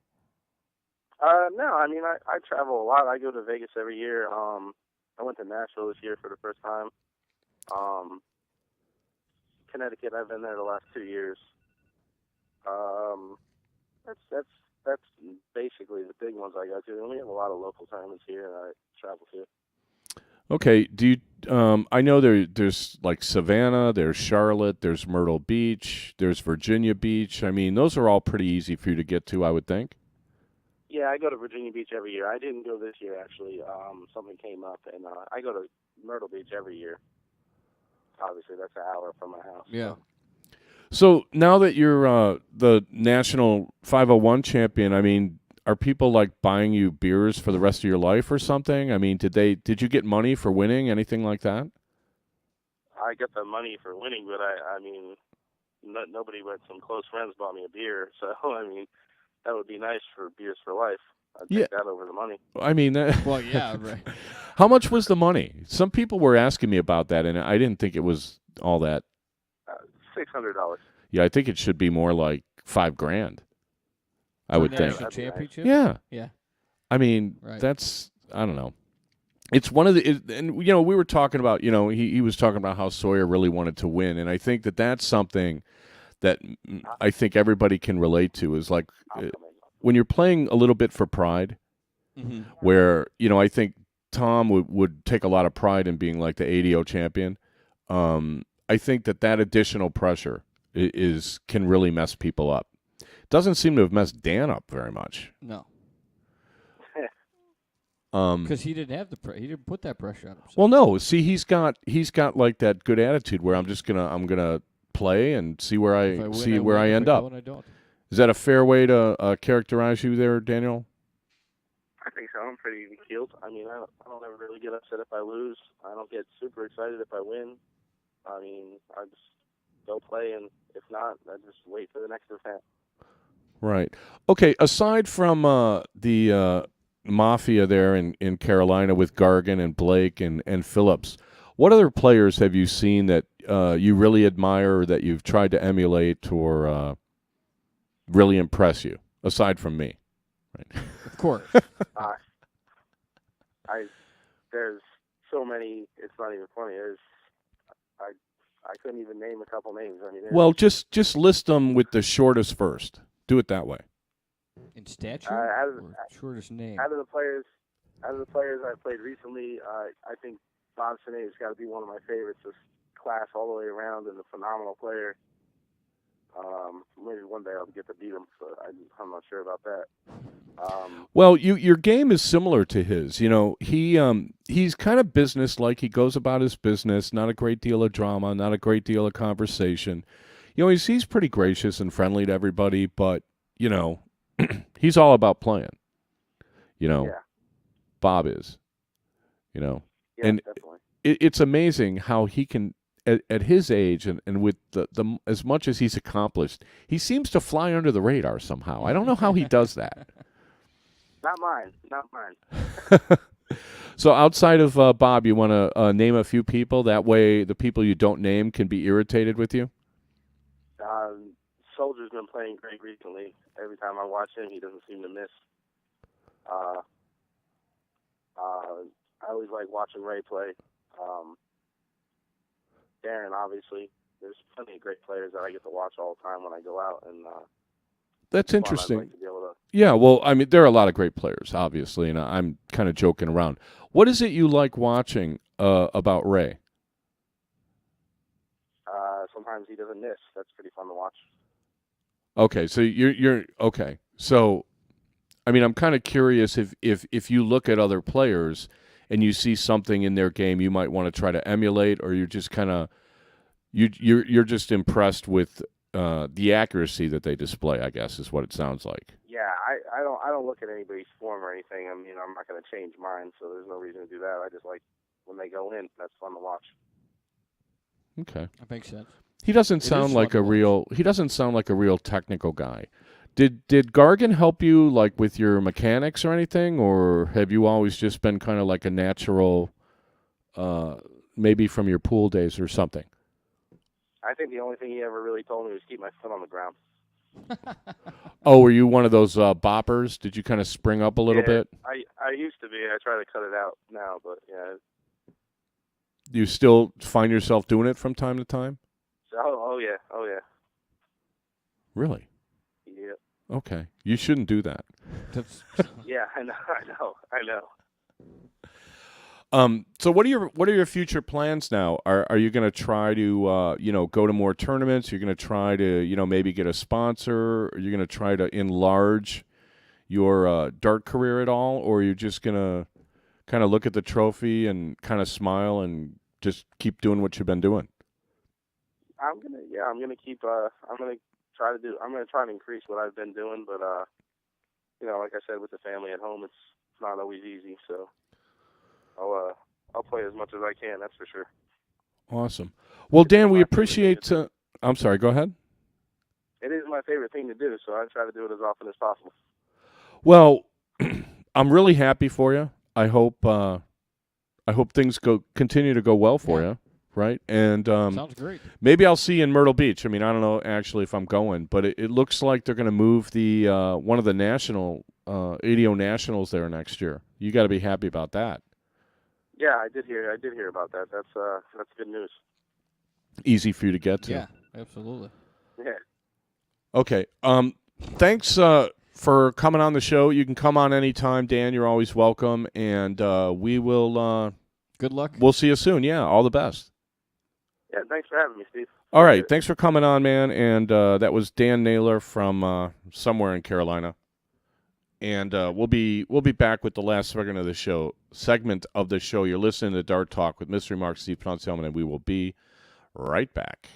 no, I mean, I travel a lot. I go to Vegas every year. I went to Nashville this year for the first time. Connecticut, I've been there the last 2 years. That's basically the big ones I go to. And we have a lot of local tournaments here that I travel to. Okay. Do you? I know there's like Savannah, there's Charlotte, there's Myrtle Beach, there's Virginia Beach. I mean, those are all pretty easy for you to get to, I would think. Yeah, I go to Virginia Beach every year. I didn't go this year, actually. Something came up, and I go to Myrtle Beach every year. Obviously, that's an hour from my house. Yeah. So now that you're the national 501 champion, I mean, are people like buying you beers for the rest of your life or something? I mean, did you get money for winning, anything like that? I get the money for winning, but I mean, nobody but some close friends bought me a beer. So, I mean, that would be nice for beers for life. I'd take that over the money. I mean, Well, yeah, right. how much was the money? Some people were asking me about that, and I didn't think it was all that. $600. Yeah, I think it should be more like $5,000. I would think. National championship? Yeah. Yeah. I mean, Right. that's, I don't know. It's one of the, and you know, we were talking about, you know, he was talking about how Sawyer really wanted to win, and I think that's something that I think everybody can relate to, is like when you're playing a little bit for pride, where, you know, I think Tom would take a lot of pride in being like the ADO champion. I think that additional pressure can really mess people up. Doesn't seem to have messed Dan up very much. No. Because he didn't have he didn't put that pressure on himself. Well, no. See, he's got like that good attitude where I'm gonna play and see where I end up. I don't. Is that a fair way to characterize you there, Daniel? I think so. I'm pretty even keeled. I mean, I don't ever really get upset if I lose. I don't get super excited if I win. I mean, I just go play, and if not, I just wait for the next event. Right. Okay. Aside from the Mafia there in Carolina with Gargan and Blake and Phillips, what other players have you seen that you really admire, or that you've tried to emulate or really impress you, aside from me? Right. Of course. There's so many. It's not even funny. I couldn't even name a couple names. I mean, well, just list them with the shortest first. Do it that way. In stature or shortest name? Out of the players I've played recently, I think Bob Sinead's got to be one of my favorites. This class all the way around, and a phenomenal player. Maybe one day I'll get to beat him, but I'm not sure about that. Well, your game is similar to his. You know, he's kind of business-like. He goes about his business. Not a great deal of drama. Not a great deal of conversation. You know, he's pretty gracious and friendly to everybody, but you know, he's all about playing. You know, Bob is. You know, and definitely. It's amazing how he can. At his age and with the as much as he's accomplished, he seems to fly under the radar somehow. I don't know how he does that. Not mine. So outside of Bob, you want to name a few people? That way the people you don't name can be irritated with you? Soldier's been playing great recently. Every time I watch him, he doesn't seem to miss. I always like watching Ray play. Darren, obviously. There's plenty of great players that I get to watch all the time when I go out, and That's I'd interesting. like to be able to. Yeah, well, I mean, there are a lot of great players, obviously, and I'm kind of joking around. What is it you like watching about Ray? Sometimes he doesn't miss. That's pretty fun to watch. Okay, so you're okay. So, I mean, I'm kind of curious if you look at other players and you see something in their game you might want to try to emulate, or you're just kind of you're just impressed with the accuracy that they display, I guess, is what it sounds like. Yeah, I don't look at anybody's form or anything. I mean, I'm not going to change mine, so there's no reason to do that. I just like when they go in. That's fun to watch. Okay, That makes sense. he doesn't sound like a real. He doesn't sound like a real technical guy. Did Gargan help you like with your mechanics or anything, or have you always just been kind of like a natural, maybe from your pool days or something? I think the only thing he ever really told me was keep my foot on the ground. Oh, were you one of those boppers? Did you kind of spring up a little bit? I used to be. I try to cut it out now, but yeah. You still find yourself doing it from time to time? Oh yeah. Really? Yeah. Okay. You shouldn't do that. Yeah, I know. So what are your future plans now? Are you going to try to go to more tournaments? You're going to try to maybe get a sponsor? Are you going to try to enlarge your dart career at all, or are you just going to kind of look at the trophy and kind of smile and just keep doing what you've been doing? I'm gonna try to increase what I've been doing, but like I said, with the family at home, it's not always easy. So I'll play as much as I can. That's for sure. Awesome. Well, Dan, we appreciate. I'm sorry. Go ahead. It is my favorite thing to do, so I try to do it as often as possible. Well, I'm really happy for you. I hope things continue to go well for you. Right, and sounds great. Maybe I'll see you in Myrtle Beach. I mean, I don't know actually if I'm going, but it looks like they're going to move the one of the national ADO Nationals there next year. You got to be happy about that. Yeah, I did hear about that. That's good news. Easy for you to get to. Yeah, absolutely. Yeah. Okay. Thanks for coming on the show. You can come on anytime, Dan. You're always welcome, and we will. Good luck. We'll see you soon. Yeah, all the best. Yeah, thanks for having me, Steve. All right, thanks for coming on, man. And that was Dan Naylor from somewhere in Carolina. And we'll be back with the last segment of the show. You're listening to Dart Talk with Mystery Mark, Steve Poncelman, and we will be right back.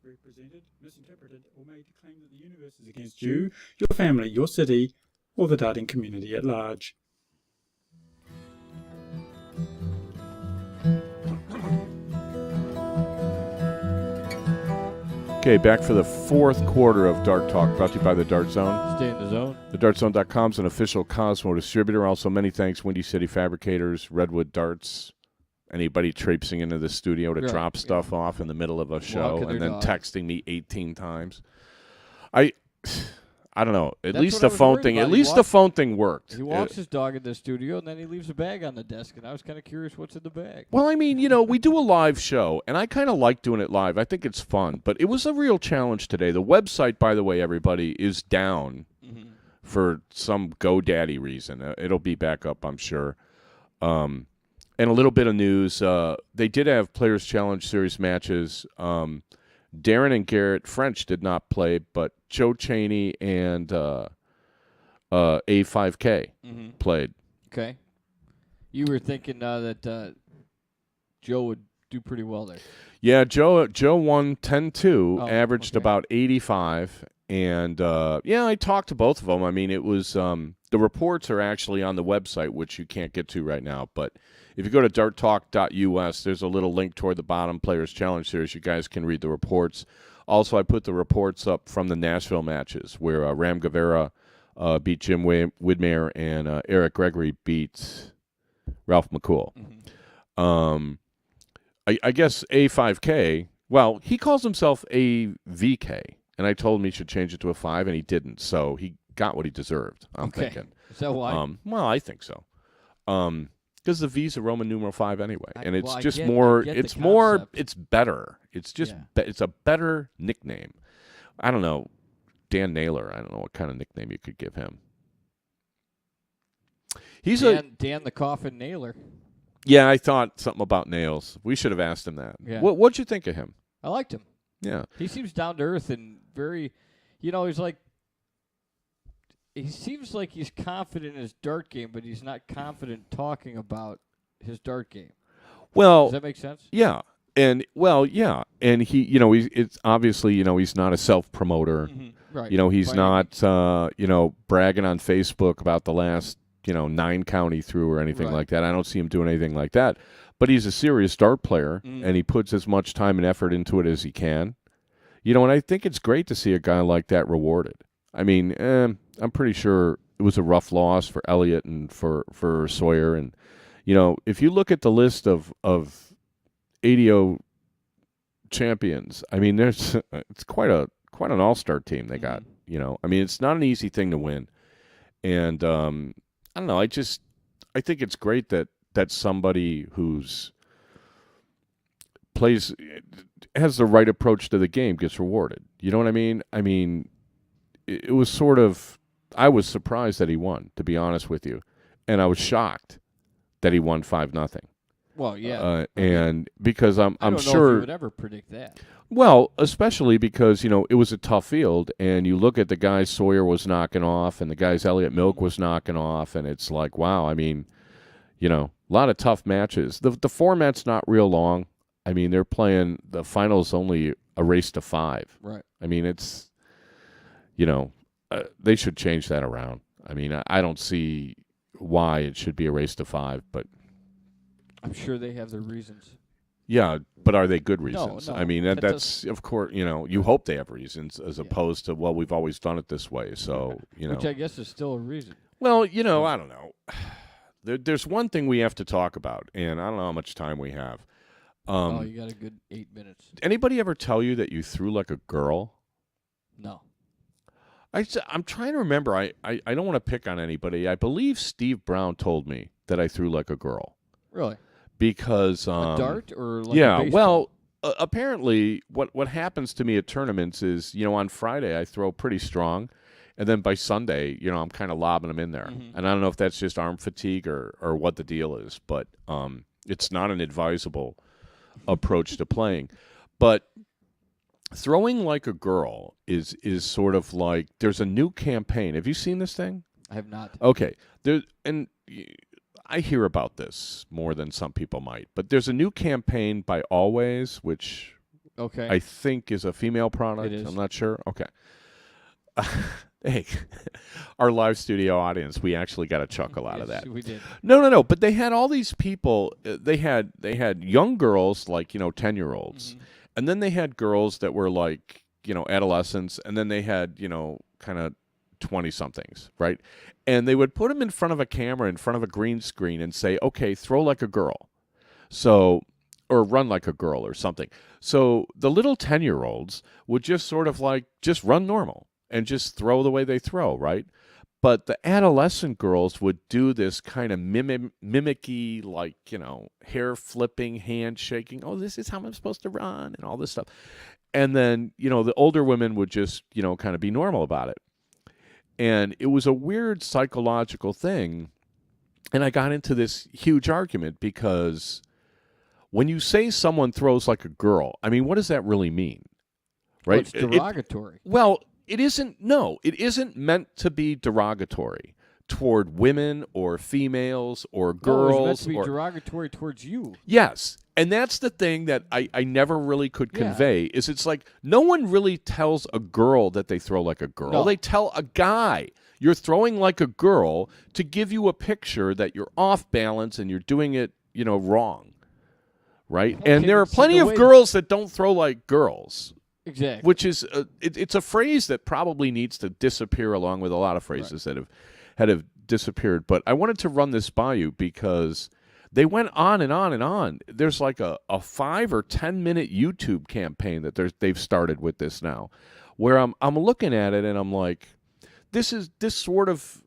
Misrepresented, misinterpreted, or made to claim that the universe is against you, your family, your city, or the darting community at large. Okay, back for the fourth quarter of Dart Talk, brought to you by the Dart Zone. Stay in the zone. TheDartZone.com is an official Cosmo distributor. Also, many thanks, Windy City Fabricators, Redwood Darts, anybody traipsing into the studio to Right, drop stuff off in the middle of a show Walking and their then dog. texting me 18 times. I don't know. At That's least what the I was phone worried thing. about. At He least the walks- phone thing worked. He walks his dog in the studio, and then he leaves a bag on the desk, and I was kind of curious what's in the bag. Well, I mean, we do a live show, and I kind of like doing it live. I think it's fun, but it was a real challenge today. The website, by the way, everybody, is down for some GoDaddy reason. It'll be back up, I'm sure. And a little bit of news. They did have Players Challenge Series matches. Darren and Garrett French did not play, but Joe Cheney and A5K played. Okay. You were thinking that Joe would do pretty well there. Yeah, Joe won 10-2, Oh, averaged okay. about 85. And, I talked to both of them. I mean, it was the reports are actually on the website, which you can't get to right now. But if you go to darttalk.us, there's a little link toward the bottom, Players Challenge Series. You guys can read the reports. Also, I put the reports up from the Nashville matches where Ram Guevara beat Jim Widmer and Eric Gregory beat Ralph McCool. I guess A5K, well, he calls himself AVK. And I told him he should change it to a 5, and he didn't. So he got what he deserved, I'm thinking. Is that why? Well, I think so. Because the V's a Roman numeral 5 anyway. And it's I just get more, the it's more, concept. it's better. It's just, it's a better nickname. I don't know. Dan Naylor, I don't know what kind of nickname you could give him. He's Dan the Coffin Nailer. Yeah, I thought something about nails. We should have asked him that. Yeah. What'd you think of him? I liked him. Yeah. He seems down to earth and very, he seems like he's confident in his dart game, but he's not confident talking about his dart game. Well, Does that make sense? yeah. And and he, it's obviously, he's not a self-promoter. Right. He's not, bragging on Facebook about the last, 9 county through or anything Right. like that. I don't see him doing anything like that. But he's a serious dart player, and he puts as much time and effort into it as he can. And I think it's great to see a guy like that rewarded. I mean, I'm pretty sure it was a rough loss for Elliott and for Sawyer. And, if you look at the list of ADO champions, I mean, it's quite an all-star team they got. I mean, it's not an easy thing to win. And I don't know. I think it's great that somebody who's has the right approach to the game gets rewarded. You know what I mean? I mean, it was sort of, I was surprised that he won, to be honest with you, and I was shocked that he won 5-0. Well, yeah. And because I'm I don't know sure if you would ever predict that. Well, especially because, it was a tough field, and you look at the guys Sawyer was knocking off and the guys Elliott Milk was knocking off, and it's like, wow, I mean, a lot of tough matches. The format's not real long. I mean, they're playing, the finals only a race to 5. Right. I mean, it's, they should change that around. I mean, I don't see why it should be a race to 5, but. I'm sure they have their reasons. Yeah, but are they good reasons? No, I mean, that's of course, you hope they have reasons as opposed to, well, we've always done it this way. So, Which I guess is still a reason. Well, I don't know. There's one thing we have to talk about, and I don't know how much time we have. You got a good 8 minutes. Anybody ever tell you that you threw like a girl? No. I'm trying to remember. I don't want to pick on anybody. I believe Steve Brown told me that I threw like a girl. Really? Because a dart or like a baseball? Well, apparently what happens to me at tournaments is, on Friday I throw pretty strong, and then by Sunday, I'm kind of lobbing them in there. And I don't know if that's just arm fatigue or what the deal is, but it's not an advisable approach to playing. But throwing like a girl is sort of like, there's a new campaign. Have you seen this thing? I have not. Okay. I hear about this more than some people might, but there's a new campaign by Always, which I think is a female product. It is. I'm not sure. Okay. Hey, our live studio audience, we actually got a chuckle out of that. We did. No. But they had all these people. They had young girls, like 10-year-olds, and then they had girls that were like adolescents, and then they had kind of 20-somethings, right? And they would put them in front of a camera, in front of a green screen, and say, "Okay, throw like a girl." So, or run like a girl or something. So the little 10-year-olds would just sort of like just run normal and just throw the way they throw, right? But the adolescent girls would do this kind of mimicky, like, hair flipping, hand shaking. Oh, this is how I'm supposed to run and all this stuff. And then, the older women would just, kind of be normal about it. And it was a weird psychological thing. And I got into this huge argument because when you say someone throws like a girl, I mean, what does that really mean? Right? Well, it's derogatory. It isn't meant to be derogatory toward women or females or girls. No, it's meant to be derogatory towards you. Yes. And that's the thing that I never really could convey is it's like no one really tells a girl that they throw like a girl. No. They tell a guy you're throwing like a girl to give you a picture that you're off balance and you're doing it, wrong. Right? Okay, and there are but see, plenty the of way- girls that don't throw like girls. Exactly. Which is it's a phrase that probably needs to disappear along with a lot of phrases that have disappeared. But I wanted to run this by you because they went on and on and on. There's like a 5 or 10 minute YouTube campaign that they've started with this now, where I'm looking at it and I'm like, this sort of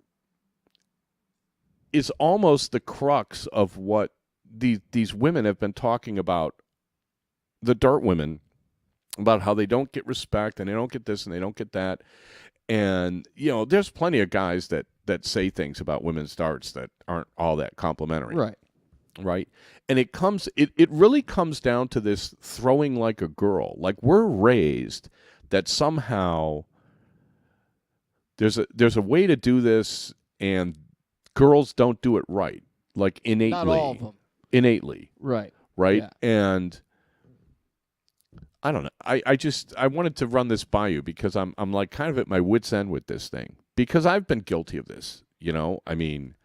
is almost the crux of what these women have been talking about, the dart women, about how they don't get respect and they don't get this and they don't get that. And, there's plenty of guys that say things about women's darts that aren't all that complimentary. Right. Right? And it really comes down to this throwing like a girl. Like we're raised that somehow there's a way to do this and girls don't do it right. Like innately. Not all of them. Innately. Right. Right? Yeah. And I don't know. I wanted to run this by you because I'm like kind of at my wit's end with this thing because I've been guilty of this, I mean,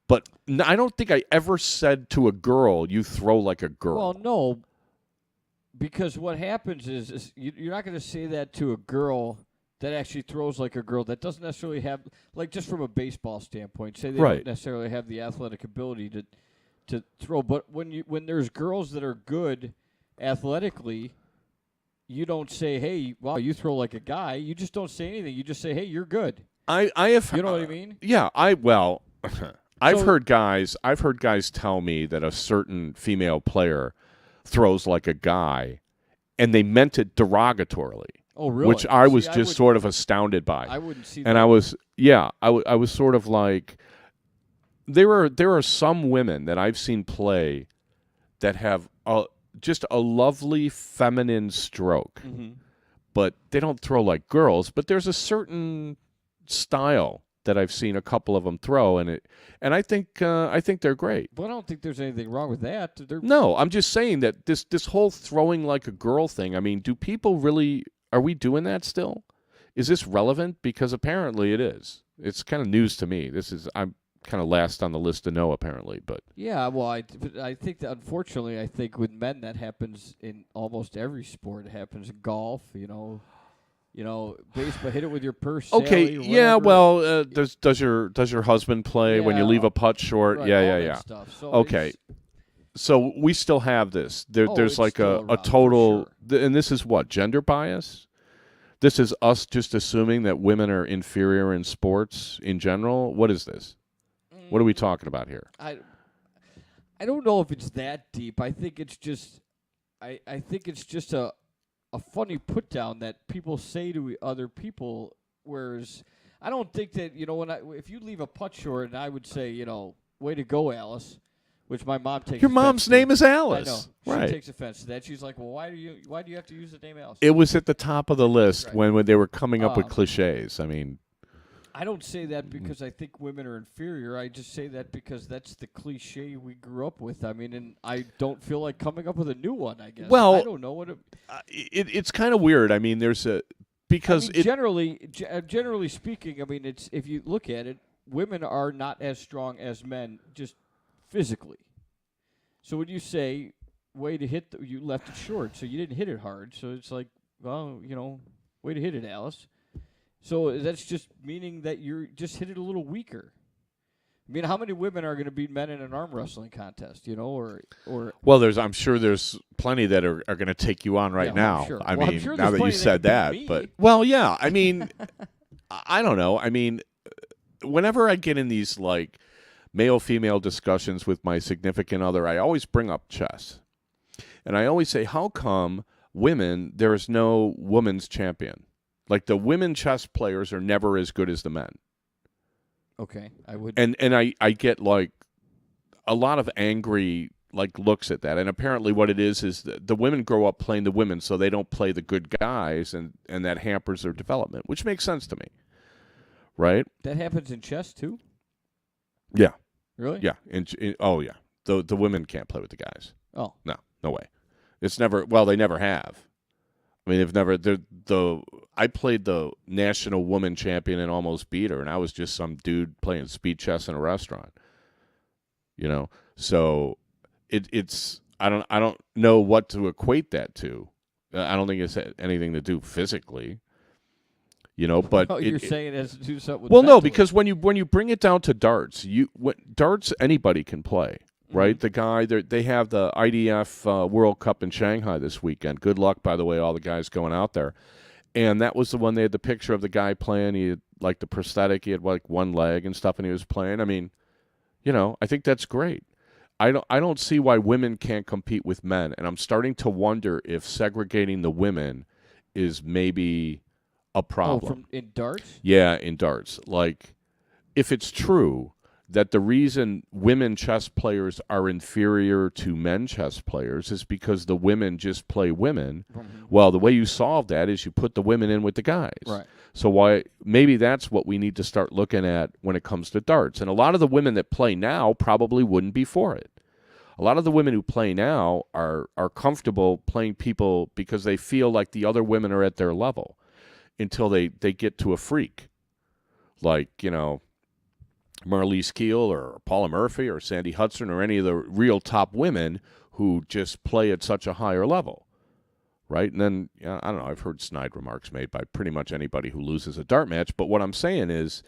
but I don't think I ever said to a girl, you throw like a girl. Well, no, because what happens is you're not going to say that to a girl that actually throws like a girl that doesn't necessarily have, like just from a baseball standpoint, say they don't necessarily have the athletic ability to throw. But when there's girls that are good athletically, you don't say, "Hey, wow, you throw like a guy." You just don't say anything. You just say, "Hey, you're good." I have. You know what I mean? Yeah. I've heard guys tell me that a certain female player throws like a guy, and they meant it derogatorily. Oh, really? Which I was sort of astounded by. I wouldn't see. And that. I was sort of like, there are some women that I've seen play that have just a lovely feminine stroke, but they don't throw like girls. But there's a certain style that I've seen a couple of them throw, and I think they're great. But I don't think there's anything wrong with that. No, I'm just saying that this whole throwing like a girl thing. I mean, do people really? Are we doing that still? Is this relevant? Because apparently it is. It's kind of news to me. I'm kind of last on the list to know, apparently. But yeah, well, I think that unfortunately, I think with men that happens in almost every sport. It happens in golf, baseball, hit it with your purse. Okay, Sally, yeah. whatever. Well, does your husband play when you leave a putt short? Right, Yeah. Stuff. So Okay. So we still have this. There's it's like still a around, total, for and this is what, gender bias? This is us just assuming that women are inferior in sports in general. What is this? What are we talking about here? I don't know if it's that deep. I think it's just I think it's just a funny put down that people say to other people, whereas I don't think that, if you leave a putt short and I would say, way to go, Alice, which my mom takes Your offense mom's to. name is Alice. I know. Right. She takes offense to that. She's like, well, why do you have to use the name Alice? It was at the top of the list Right. when they were coming up with cliches. I mean, I don't say that because I think women are inferior. I just say that because that's the cliche we grew up with. I mean, and I don't feel like coming up with a new one, I guess. Well, I don't know what it's kind of weird. I mean, generally speaking, I mean, it's if you look at it, women are not as strong as men just physically. So when you say way to hit, you left it short, so you didn't hit it hard. So it's like, well, way to hit it, Alice. So that's just meaning that you're just hit it a little weaker. I mean, how many women are going to beat men in an arm wrestling contest? Or Well, I'm sure there's plenty that are going to take you on right now. I'm sure. I Well, I'm mean, sure now there's that you plenty said that that, can beat but me. well, yeah. I mean, I don't know. I mean, whenever I get in these like male-female discussions with my significant other, I always bring up chess, and I always say, how come there is no women's champion? Like the women chess players are never as good as the men. Okay, I would. And I get like a lot of angry like looks at that. And apparently what it is the women grow up playing the women, so they don't play the good guys, and that hampers their development, which makes sense to me. Right? That happens in chess too? Yeah. Really? Yeah. Oh yeah. The women can't play with the guys. Oh. No way. It's never they never have. I mean, I played the national woman champion and almost beat her, and I was just some dude playing speed chess in a restaurant. So it's I don't know what to equate that to. I don't think it's anything to do physically. But you're saying it has to do something with well, no, mentally. because when you bring it down to darts, darts anybody can play. Right, the guy they have the IDF World Cup in Shanghai this weekend. Good luck, by the way, all the guys going out there. And that was the one they had the picture of the guy playing. He had like the prosthetic. He had like one leg and stuff, and he was playing. I mean, I think that's great. I don't see why women can't compete with men, and I'm starting to wonder if segregating the women is maybe a problem. In darts? Yeah, in darts. Like, if it's true that the reason women chess players are inferior to men chess players is because the women just play women. Mm-hmm. Well, the way you solve that is you put the women in with the guys. Right. So maybe that's what we need to start looking at when it comes to darts. And a lot of the women that play now probably wouldn't be for it. A lot of the women who play now are comfortable playing people because they feel like the other women are at their level until they get to a freak. Like, Marlies Keele or Paula Murphy or Sandy Hudson or any of the real top women who just play at such a higher level, right? And then, I don't know, I've heard snide remarks made by pretty much anybody who loses a dart match, but what I'm saying is,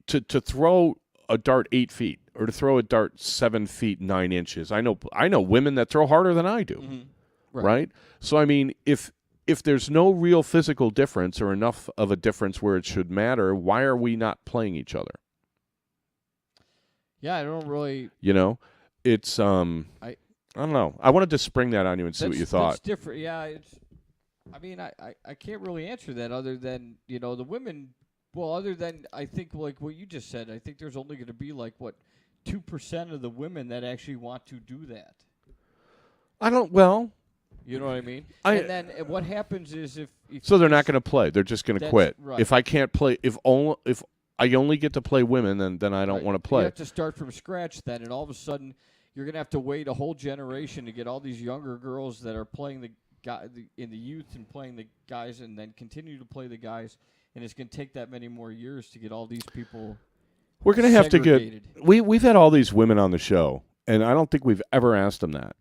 to throw a dart 8 feet or to throw a dart 7 feet 9 inches, I know women that throw harder than I do, mm-hmm. right? So, I mean, if there's no real physical difference or enough of a difference where it should matter, why are we not playing each other? Yeah, I don't really. It's I don't know. I wanted to spring that on you and see what you thought. That's different. Yeah, I mean, I can't really answer that other than the women. Well, other than I think like what you just said, I think there's only going to be like 2% of the women that actually want to do that. You know what I mean? And then what happens is if so they're not going to play. They're just going to quit. Right. If I can't play, if I only get to play women, then I don't want to play. You have to start from scratch then, and all of a sudden you're going to have to wait a whole generation to get all these younger girls that are playing in the youth and playing the guys, and then continue to play the guys, and it's going to take that many more years to get all these people. We're going to have to get. We've had all these women on the show, and I don't think we've ever asked them that.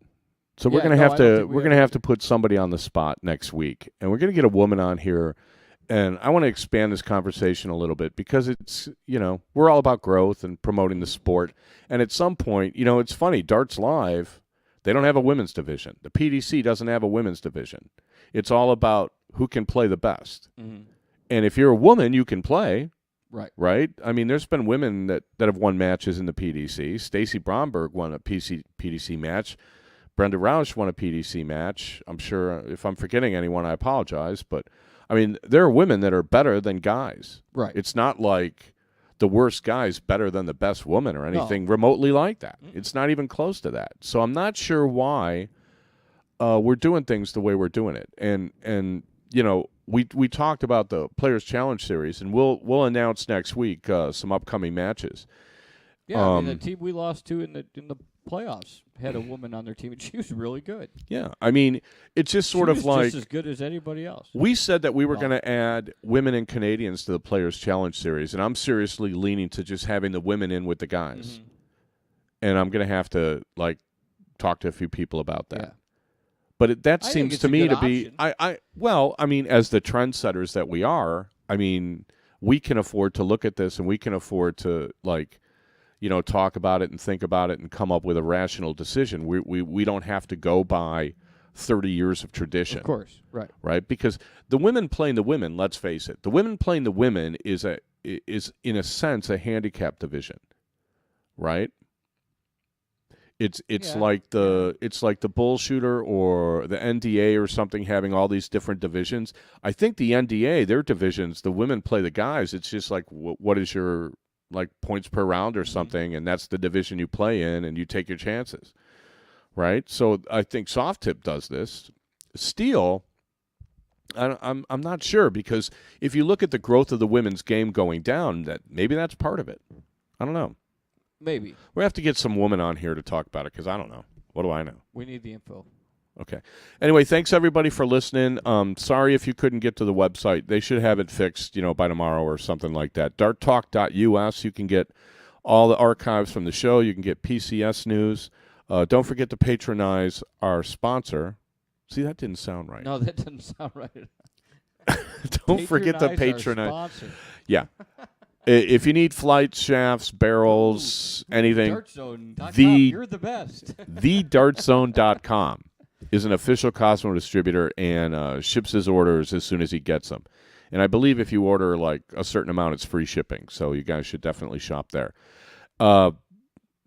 So we're going to have to put somebody on the spot next week, and we're going to get a woman on here, and I want to expand this conversation a little bit because it's, we're all about growth and promoting the sport. And at some point, it's funny, Darts Live, they don't have a women's division. The PDC doesn't have a women's division. It's all about who can play the best. Mm-hmm. And if you're a woman, you can play. Right? I mean, there's been women that have won matches in the PDC. Stacy Bromberg won a PDC match. Brenda Roush won a PDC match. I'm sure if I'm forgetting anyone, I apologize. But, I mean, there are women that are better than guys. Right. It's not like the worst guy's better than the best woman or anything remotely like that. Mm-hmm. It's not even close to that. So I'm not sure why we're doing things the way we're doing it. And we talked about the Players Challenge Series, and we'll announce next week some upcoming matches. Yeah, I mean, the team we lost to in the playoffs had a woman on their team, and she was really good. Yeah, I mean, it's just sort of like just as good as anybody else. We said that we were going to add women and Canadians to the Players Challenge Series, and I'm seriously leaning to just having the women in with the guys. Mm-hmm. And I'm going to have to talk to a few people about that. Yeah. But that seems to me to be option. Well, I mean, as the trendsetters that we are, I mean, we can afford to look at this and we can afford to, like, talk about it and think about it and come up with a rational decision. We don't have to go by 30 years of tradition. Of course, right. Right? Because the women playing the women, let's face it, the women playing the women is in a sense a handicap division. Right? It's like the bull shooter or the NDA or something having all these different divisions. I think the NDA, their divisions, the women play the guys. It's just like what is your like points per round or something, and that's the division you play in, and you take your chances, right? So I think soft tip does this. Steel, I'm not sure, because if you look at the growth of the women's game going down, that maybe that's part of it. I don't know. Maybe. We have to get some woman on here to talk about it, because I don't know. What do I know? We need the info. Okay. Anyway, thanks everybody for listening. Sorry if you couldn't get to the website. They should have it fixed, by tomorrow or something like that. darttalk.us. You can get all the archives from the show. You can get PCS news. Don't forget to patronize our sponsor. See, that didn't sound right. No, that didn't sound right. Don't forget to patronize. Our sponsor. Yeah. If you need flights, shafts, barrels, anything, DartZone.com, you're the best. TheDartZone.com is an official Cosmo distributor and ships his orders as soon as he gets them. And I believe if you order like a certain amount, it's free shipping. So you guys should definitely shop there.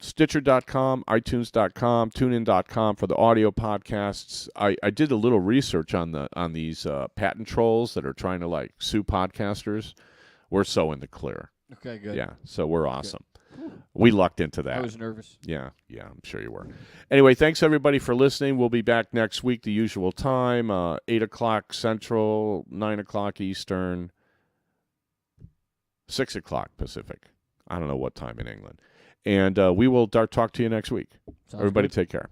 Stitcher.com, iTunes.com, TuneIn.com for the audio podcasts. I did a little research on these patent trolls that are trying to like sue podcasters. We're so in the clear. Okay, good. Yeah, so we're awesome. We lucked into that. I was nervous. Yeah, I'm sure you were. Anyway, thanks everybody for listening. We'll be back next week, the usual time, 8 o'clock Central, 9 o'clock Eastern, 6 o'clock Pacific. I don't know what time in England. And we will talk to you next week. Sounds Everybody good. take care.